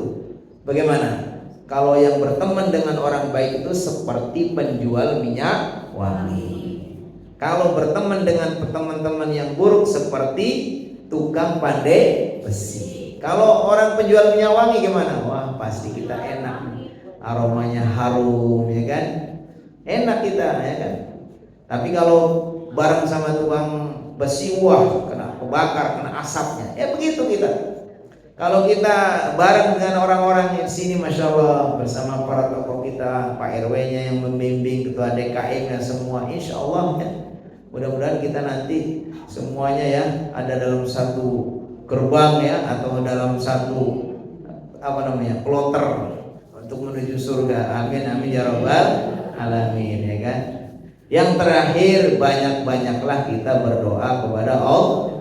bagaimana? Kalau yang berteman dengan orang baik itu seperti penjual minyak wangi. Kalau berteman dengan teman-teman yang buruk seperti tukang pandai besi. Kalau orang penjual minyak wangi gimana? Wah, pasti kita enak, aromanya harum, ya kan? Enak kita, ya kan? Tapi kalau bareng sama tukang besi, wah, kena kebakar, kena asapnya. Ya begitu kita. Kalau kita bareng dengan orang-orang di sini, masya Allah, bersama para tokoh kita, Pak RW-nya yang membimbing, ketua DKM-nya semua, insya Allah, ya. Mudah-mudahan kita nanti semuanya ya ada dalam satu gerbang, ya, atau dalam satu kloter untuk menuju surga. Amin amin ya rabbal alamin, ya kan? Yang terakhir, banyak-banyaklah kita berdoa kepada Allah.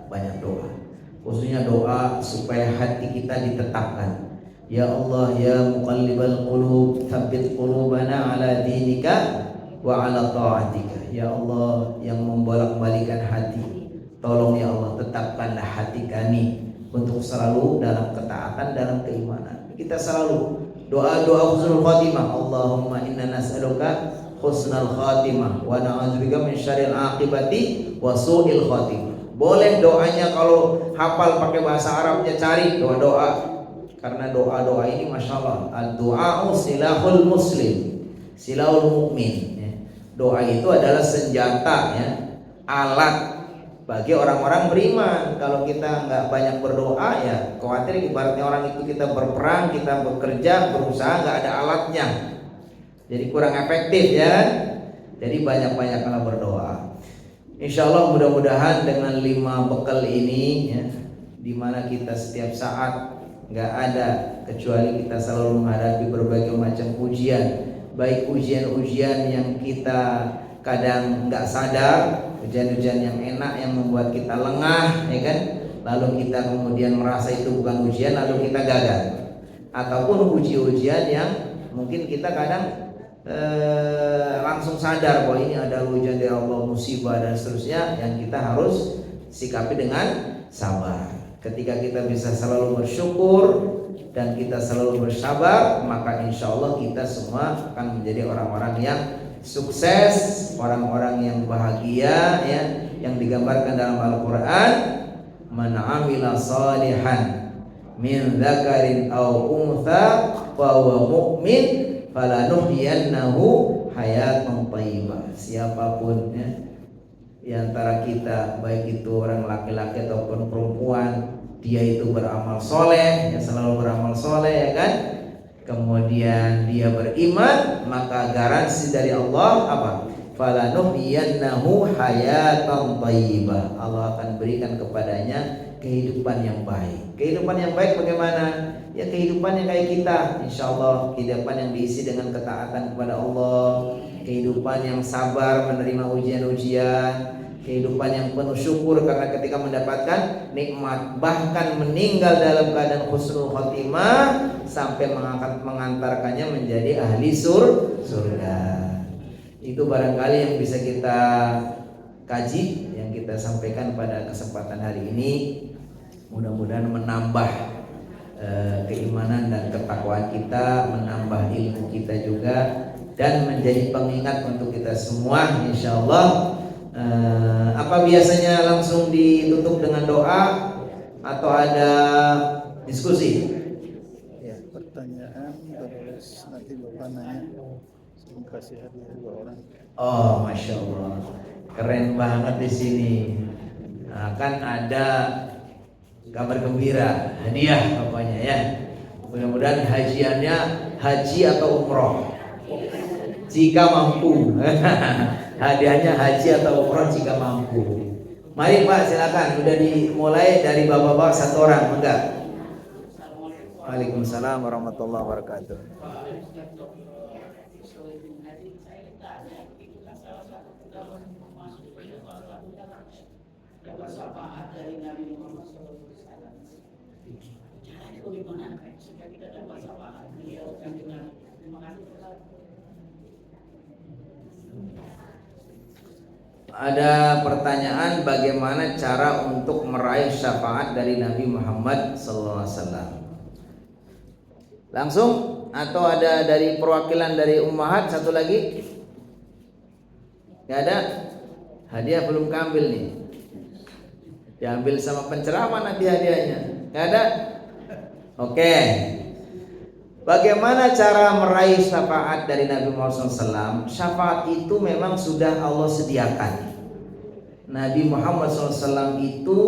Banyak doa. Khususnya doa supaya hati kita ditetapkan. Ya Allah, ya muqallibal qulub, tsabbit qulubana ala dinika wa ala ta'atika. Ya Allah yang membolak-balikan hati, tolong ya Allah tetapkanlah hati kami untuk selalu dalam ketaatan, dalam keimanan. Kita selalu doa-doa husnul khatimah. Allahumma inna nas'aluka husnul khatimah wa na'udzubika min syarril aqibati wa su'il khatimah. Boleh doanya kalau hafal pakai bahasa Arabnya, cari doa-doa. Karena doa-doa ini masya Allah, ad-du'a'u silahul muslim, silahul mu'min, ya. Doa itu adalah senjata, ya, alat bagi orang-orang beriman. Kalau kita nggak banyak berdoa, ya khawatir ibaratnya orang itu kita berperang, kita bekerja, berusaha, nggak ada alatnya, jadi kurang efektif, ya. Jadi banyak-banyaklah berdoa. Insya Allah mudah-mudahan dengan 5 bekal ini, ya, dimana kita setiap saat nggak ada kecuali kita selalu menghadapi berbagai macam ujian, baik ujian-ujian yang kita kadang nggak sadar, ujian-ujian yang enak yang membuat kita lengah, ya kan? Lalu kita kemudian merasa itu bukan ujian, lalu kita gagal. Ataupun ujian-ujian yang mungkin kita kadang langsung sadar bahwa ini adalah ujian dari Allah, musibah dan seterusnya, yang kita harus sikapi dengan sabar. Ketika kita bisa selalu bersyukur dan kita selalu bersabar, maka insya Allah kita semua akan menjadi orang-orang yang sukses, orang-orang yang bahagia, ya, yang digambarkan dalam Al-Quran. Man amila salihan min dzakarin aw untha fa huwa mu'min falanuhyiyannahu hayatan thayyibah. Siapapun, ya, di antara kita, baik itu orang laki-laki ataupun perempuan, dia itu beramal soleh, ya, selalu beramal soleh, ya kan? Kemudian dia beriman, maka garansi dari Allah apa? Falanuhyiyannahu hayatan thayyibah. Allah akan berikan kepadanya kehidupan yang baik. Kehidupan yang baik bagaimana? Ya kehidupan yang kayak kita, insya Allah kehidupan yang diisi dengan ketaatan kepada Allah, kehidupan yang sabar menerima ujian-ujian, kehidupan yang penuh syukur karena ketika mendapatkan nikmat, bahkan meninggal dalam keadaan husnul khotimah sampai mengantarkannya menjadi ahli surga. Itu barangkali yang bisa kita kaji, yang kita sampaikan pada kesempatan hari ini. Mudah-mudahan menambah keimanan dan ketakwaan kita, menambah ilmu kita juga, dan menjadi pengingat untuk kita semua, insya Allah. Apa biasanya langsung ditutup dengan doa atau ada diskusi? Ya, pertanyaan terus nanti Bapak nanya, saya kasih hadiah 2 orang. Oh, masya Allah, keren banget di sini. Nah, kan ada kabar gembira, hadiah pokoknya ya. Mudah-mudahan hajiannya haji atau umroh jika mampu. Hadiahnya haji atau umroh jika mampu. Mari Pak, silakan. Sudah dimulai dari bapak-bapak 1 orang, enggak? Waalaikumsalam warahmatullahi wabarakatuh. Ada pertanyaan bagaimana cara untuk meraih syafaat dari Nabi Muhammad SAW. Langsung atau ada dari perwakilan dari Ummahat satu lagi? Gak ada? Hadiah belum keambil nih. Diambil sama penceramah nanti hadiahnya. Gak ada? Oke. Bagaimana cara meraih syafaat dari Nabi Muhammad SAW? Syafaat itu memang sudah Allah sediakan. Nabi Muhammad SAW itu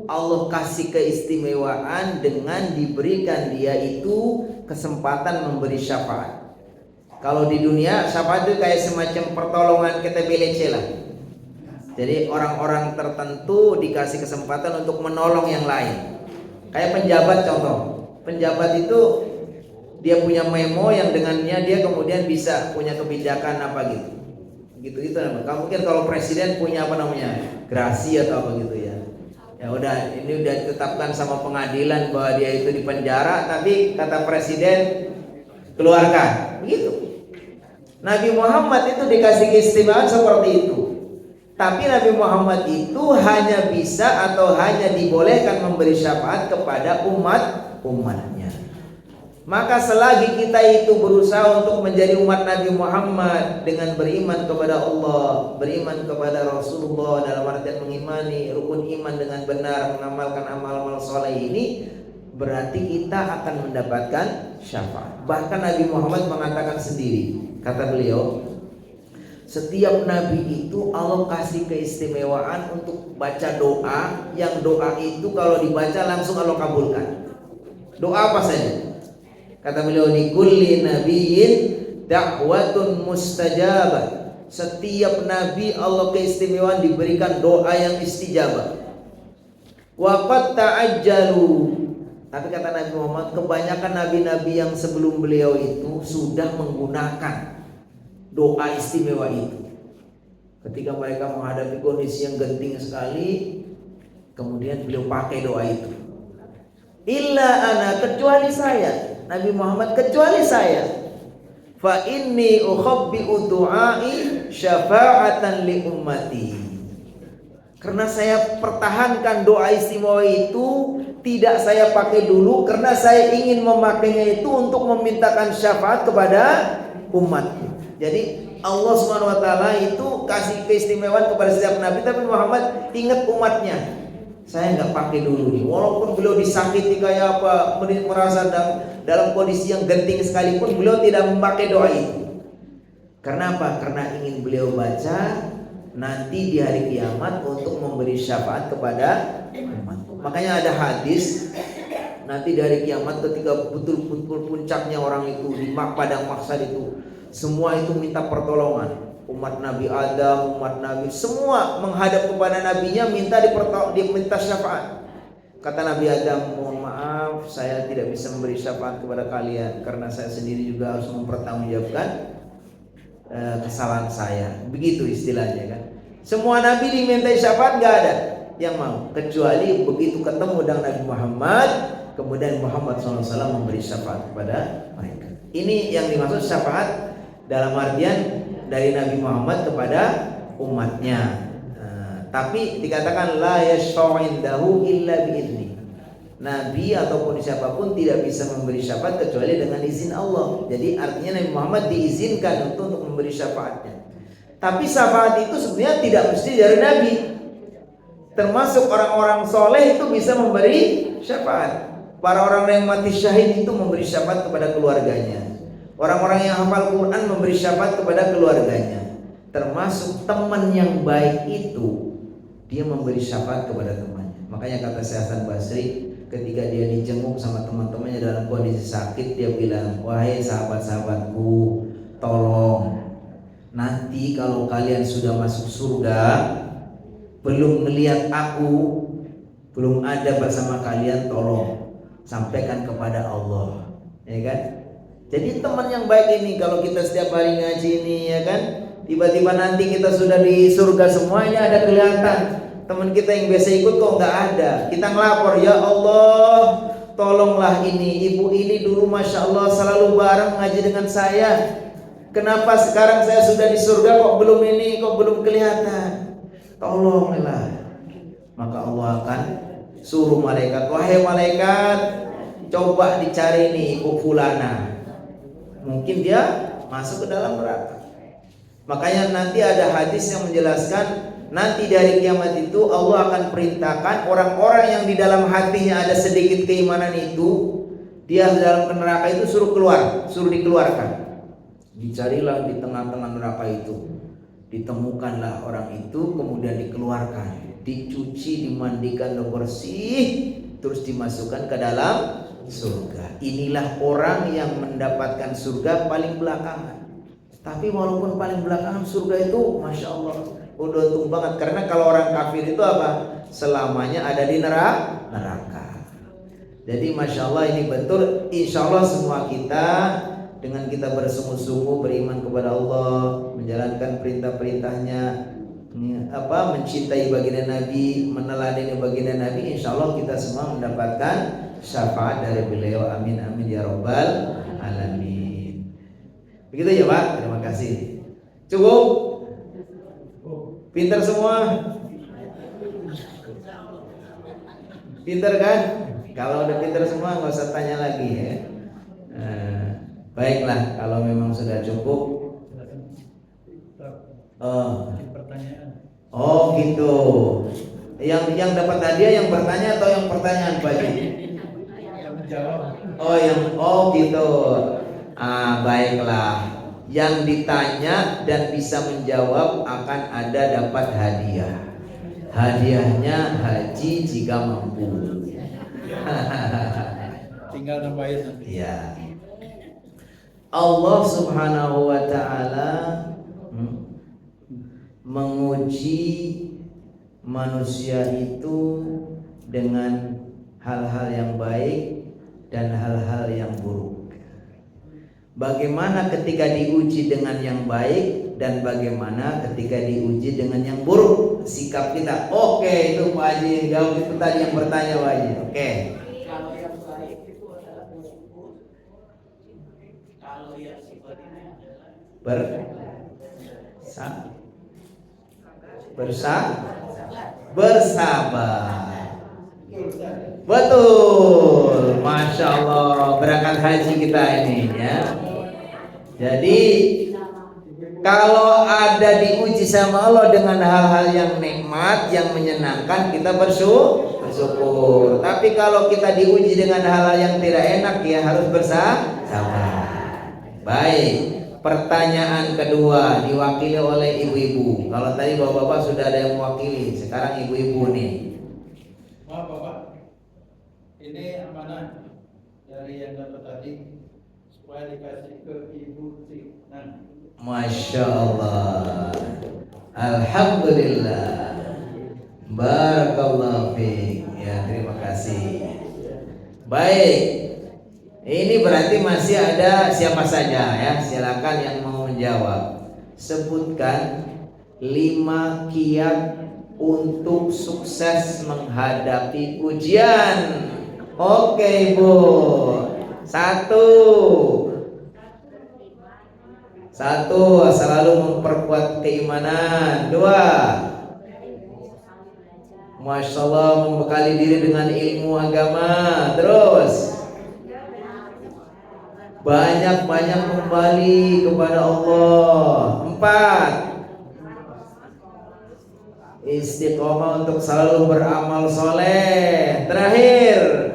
Allah kasih keistimewaan dengan diberikan dia itu kesempatan memberi syafaat. Kalau di dunia syafaat itu kayak semacam pertolongan kita BLC lah. Jadi orang-orang tertentu dikasih kesempatan untuk menolong yang lain. Kayak penjabat contoh. Penjabat itu dia punya memo yang dengannya dia kemudian bisa punya kebijakan apa gitu. Gitu namanya. Mungkin kalau presiden punya apa namanya? Grasi atau apa gitu ya. Ya udah, ini udah ditetapkan sama pengadilan bahwa dia itu di penjara, tapi kata presiden keluarkan. Begitu. Nabi Muhammad itu dikasih keistimewaan seperti itu. Tapi Nabi Muhammad itu hanya bisa atau hanya dibolehkan memberi syafaat kepada umatnya. Maka selagi kita itu berusaha untuk menjadi umat Nabi Muhammad dengan beriman kepada Allah, beriman kepada Rasulullah dalam artian mengimani rukun iman dengan benar, mengamalkan amal-amal soleh ini, berarti kita akan mendapatkan syafaat. Bahkan Nabi Muhammad mengatakan sendiri, kata beliau, setiap nabi itu Allah kasih keistimewaan untuk baca doa, yang doa itu kalau dibaca langsung Allah kabulkan. Doa apa saja? Kata beliau, likulli nabiyyin da'watun mustajabah. Setiap nabi Allah keistimewaan diberikan doa yang istijabah. Wa qad ta'ajjalu. Tapi kata Nabi Muhammad, kebanyakan nabi-nabi yang sebelum beliau itu sudah menggunakan doa istimewa itu. Ketika mereka menghadapi kondisi yang genting sekali, kemudian beliau pakai doa itu. Illa ana, kecuali saya, Nabi Muhammad, kecuali saya. Fa inni ukhabbi'u du'ai syafa'atan li ummati. Karena saya pertahankan doa istimewa itu, tidak saya pakai dulu karena saya ingin memakainya itu untuk memintakan syafaat kepada umatku. Jadi Allah SWT itu kasih keistimewaan kepada setiap nabi, tapi Muhammad ingat umatnya. Saya nggak pakai dulu nih, walaupun beliau disakiti kayak apa, merasa dalam kondisi yang genting sekalipun, beliau tidak memakai doa itu. Karena apa? Karena ingin beliau baca nanti di hari kiamat untuk memberi syafaat kepada umat. Makanya ada hadis, nanti di hari kiamat ketika betul-betul puncaknya orang itu di padang mahsyar itu, semua itu minta pertolongan. Umat Nabi Adam, umat Nabi semua menghadap kepada nabinya minta syafaat. Kata Nabi Adam, mohon maaf saya tidak bisa memberi syafaat kepada kalian karena saya sendiri juga harus mempertanggungjawabkan kesalahan saya. Begitu istilahnya kan. Semua Nabi dimintai syafaat gak ada yang mau, kecuali begitu ketemu dengan Nabi Muhammad, kemudian Muhammad SAW memberi syafaat kepada mereka. Ini yang dimaksud syafaat dalam artian dari Nabi Muhammad kepada umatnya. Tapi dikatakan la yashfa'u indahu illa bi'izni. Nabi ataupun siapapun tidak bisa memberi syafaat kecuali dengan izin Allah. Jadi artinya Nabi Muhammad diizinkan untuk memberi syafaatnya. Tapi syafaat itu sebenarnya tidak mesti dari Nabi. Termasuk orang-orang soleh itu bisa memberi syafaat. Para orang yang mati syahid itu memberi syafaat kepada keluarganya. Orang-orang yang hafal Quran memberi syafaat kepada keluarganya. Termasuk teman yang baik itu, dia memberi syafaat kepada temannya. Makanya kata Syekh Hasan Basri, ketika dia dijenguk sama teman-temannya dalam kondisi sakit, dia bilang, wahai sahabat-sahabatku, tolong nanti kalau kalian sudah masuk surga, belum melihat aku, belum ada bersama kalian, tolong sampaikan kepada Allah, ya kan? Jadi teman yang baik ini, kalau kita setiap hari ngaji ini, ya kan, tiba-tiba nanti kita sudah di surga semuanya ada kelihatan. Teman kita yang biasa ikut kok nggak ada. Kita ngelapor, ya Allah, tolonglah ini ibu ini dulu masya Allah selalu bareng ngaji dengan saya. Kenapa sekarang saya sudah di surga kok belum ini, kok belum kelihatan? Tolonglah. Maka Allah akan suruh malaikat, wahai malaikat, coba dicari nih ibu fulana. Mungkin dia masuk ke dalam neraka. Makanya nanti ada hadis yang menjelaskan, nanti dari kiamat itu Allah akan perintahkan orang-orang yang di dalam hatinya ada sedikit keimanan itu, dia dalam neraka itu suruh keluar, suruh dikeluarkan. Dicarilah di tengah-tengah neraka itu, ditemukanlah orang itu, kemudian dikeluarkan, dicuci, dimandikan bersih, terus dimasukkan ke dalam surga. Inilah orang yang mendapatkan surga paling belakangan. Tapi walaupun paling belakangan surga itu masya Allah udah untung banget. Karena kalau orang kafir itu apa? Selamanya ada di neraka. Jadi masya Allah ini betul. Insya Allah semua kita dengan kita bersungguh-sungguh beriman kepada Allah, menjalankan perintah-perintahnya, mencintai baginda Nabi, meneladani baginda Nabi, insya Allah kita semua mendapatkan syafaat dari beliau. Amin amin ya rabbal alamin. Begitu ya Pak, terima kasih. Cukup? Pintar semua? Pintar kan? Kalau udah pintar semua nggak usah tanya lagi ya. Baiklah, kalau memang sudah cukup. Oh gitu. Yang dapat hadiah yang bertanya atau yang pertanyaan Pak Ji? Yang menjawab. Oh gitu. Baiklah. Yang ditanya dan bisa menjawab akan ada dapat hadiah. Hadiahnya haji jika mampu. Tinggal nambahin nanti. Ya. Allah Subhanahu wa taala menguji manusia itu dengan hal-hal yang baik dan hal-hal yang buruk. Bagaimana ketika diuji dengan yang baik dan bagaimana ketika diuji dengan yang buruk, sikap kita. Oke, itu Pak Haji jawab itu tadi yang bertanya Pak Haji. Oke. Kalau yang baik itu adalah bersyukur. Kalau yang sifatnya adalah bersabar. Betul, masya Allah, berangkat haji kita ini ya. Jadi kalau ada diuji sama Allah dengan hal-hal yang nikmat, yang menyenangkan, kita bersyukur. Tapi kalau kita diuji dengan hal-hal yang tidak enak, ya harus bersabar. Baik. Pertanyaan kedua diwakili oleh ibu-ibu. Kalau tadi bapak-bapak sudah ada yang mewakili, sekarang ibu-ibu nih. Maaf Bapak, ini amanah dari yang dapat tadi supaya dikasih ke Ibu Tina. Masya Allah, alhamdulillah, barakallahu fiik. Ya terima kasih. kasih. Baik, ini berarti masih ada siapa saja ya, silakan yang mau menjawab. Sebutkan 5 kiat untuk sukses menghadapi ujian. Oke Bu. 1, selalu memperkuat keimanan. 2, Masya Allah, membekali diri dengan ilmu agama. Terus, banyak-banyak kembali kepada Allah. 4, istiqomah untuk selalu beramal soleh. Terakhir,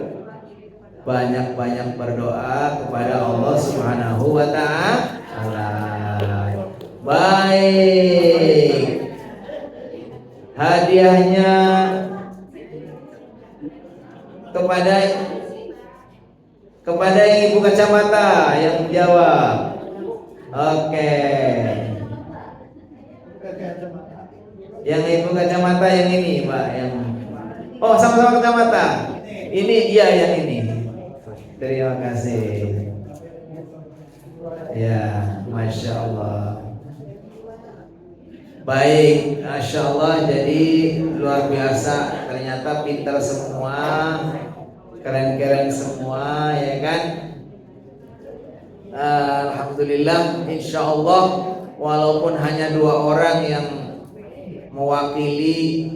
banyak-banyak berdoa kepada Allah Subhanahu wa ta'ala. Baik, hadiahnya kepada ibu kacamata yang menjawab. Oke. Yang ibu kacamata yang ini, Pak, yang sama-sama kacamata. Ini dia yang ini. Terima kasih. Ya, Masya Allah. Baik, Masya Allah. Jadi luar biasa. Ternyata pintar semua, keren-keren semua, ya kan? Alhamdulillah, Insya Allah. Walaupun hanya 2 orang yang mewakili,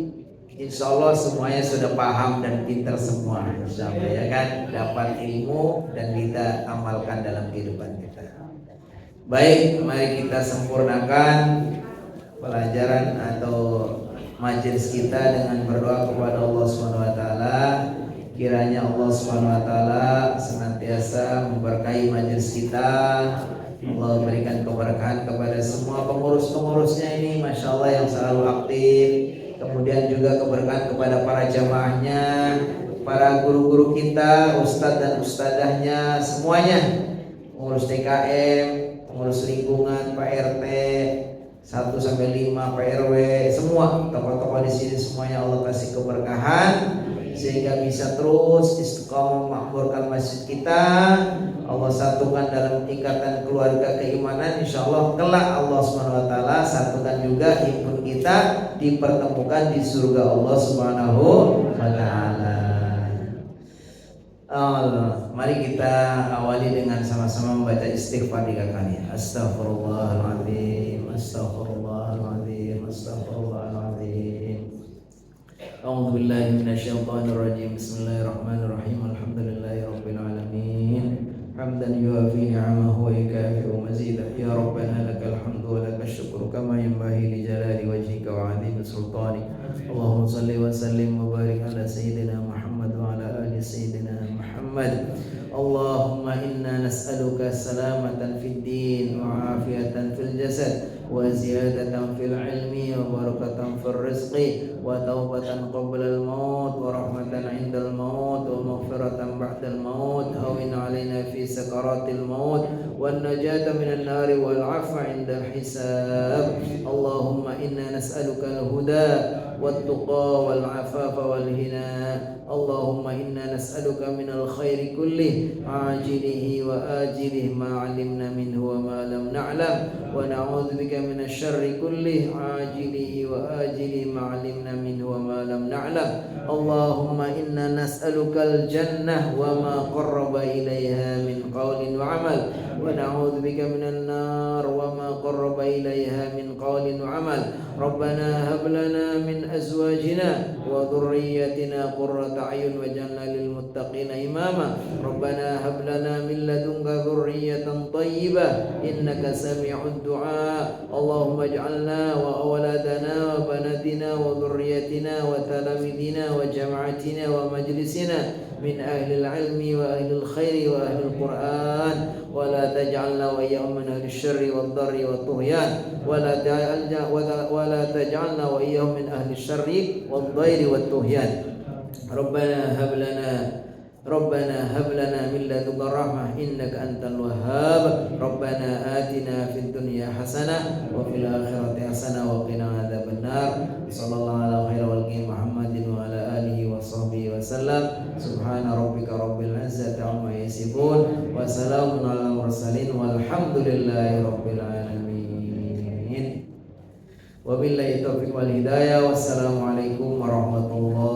Insya Allah semuanya sudah paham dan pintar semua, Insya Allah, ya kan? Dapat ilmu dan kita amalkan dalam kehidupan kita. Baik, mari kita sempurnakan pelajaran atau majelis kita dengan berdoa kepada Allah Subhanahu wa taala. Kiranya Allah Subhanahu wa taala senantiasa memberkahi majelis kita. Allah berikan keberkahan kepada semua pengurus-pengurusnya ini, Masya Allah, yang selalu aktif. Kemudian juga keberkahan kepada para jamaahnya, para guru-guru kita, ustadz dan ustadzahnya, semuanya, pengurus TKM, pengurus lingkungan, Pak RT 1 sampai 5, Pak RW, semua tokoh-tokoh di sini semuanya Allah kasih keberkahan sehingga bisa terus istiqomah memakmurkan masjid kita. Allah satukan dalam ikatan keluarga keimanan. Insya Allah kelak Allah Subhanahu wa taala satukan juga himpun kita dipertemukan di surga Allah Subhanahu wa taala. Mari kita awali dengan sama-sama membaca istighfar 3 kali. Astaghfirullahaladzim, astaghfirullahaladzim, astaghfirullahaladzim. A'udzu billahi minasyaitonir rajim. Bismillahirrahmanirrahim. Alhamdulillahirabbil alamin. Hamdan yuwafi ni'amahu wa yukafi'u mazidah. Ya Rabbana lakal hamdu wa lakal syukru kama yanbaghi li jalali wajhika wa 'azimi sultanik. Allahumma shalli wa sallim wa barik ala sayyidina Muhammad wa ala ali sayyidina Muhammad. Allahumma inna nas'aluka salamatan fid din wa afiyatan fil jasad wa ziyadatan fil ilmi wa barakatan fil rizqi wa taubatan qabla al maut wa rahmatan 'inda al maut wa maghfiratan ba'da al maut hawin 'alaina fi sakaratil maut wan najata minan nari wal 'afwa 'inda al hisab. Allahumma inna nas'aluka al huda wat tuqa wal 'afafa wal hina. Allahumma inna nas'aluka minal khairi kullih ajilihi wa ajilihi ma 'alimna minhu wa ma lam na'lam wa na'udzubika minasy syarri kullih ajilihi wa ajilihi ma 'alimna minhu wa ma lam na'lam. Allahumma inna nas'alukal jannah wa ma qarraba ilaiha min qawlin wa 'amal wa na'udzubika minan nar wa ma qarraba ilaiha min qawlin wa 'amal. Rabbana hab lana min azwajina wa dhurriyyatina qurrata a'yun waj'alna lil muttaqina imama. Rabbana hab lana min ladunka dhurriyyatan thayyibah innaka sami'ud du'a. Allahumma ij'alna wa awladana wa banatina wa dhurriyyatina wa talamidina wa jama'atina wa majlisina min ahli al-'ilmi wa ahli al-khairi wa ahli al-Qur'an wa la taj'alna wa iyyahum min ahli asy-syarri wad-dharri wat-tughyan wa la taj'alna wa iyyahum min ahli asy-syarri wad-dhairi wat-tughyan. Rabbana hab lana min ladunka rahmah innaka antal wahhab. Rabbana atina fid dunya hasanah wa fil akhirati hasanah wa qina adzabannar. Sallallahu ala khairil khalqi Muhammadin wa ala alihi wa sahbihi wasallam. Subhana rabbika rabbil izzati amma yasifun wa salamun alal mursalin walhamdulillahi rabbil alamin. Wabillahi taufiq wal hidayah. Wassalamualaikum warahmatullahi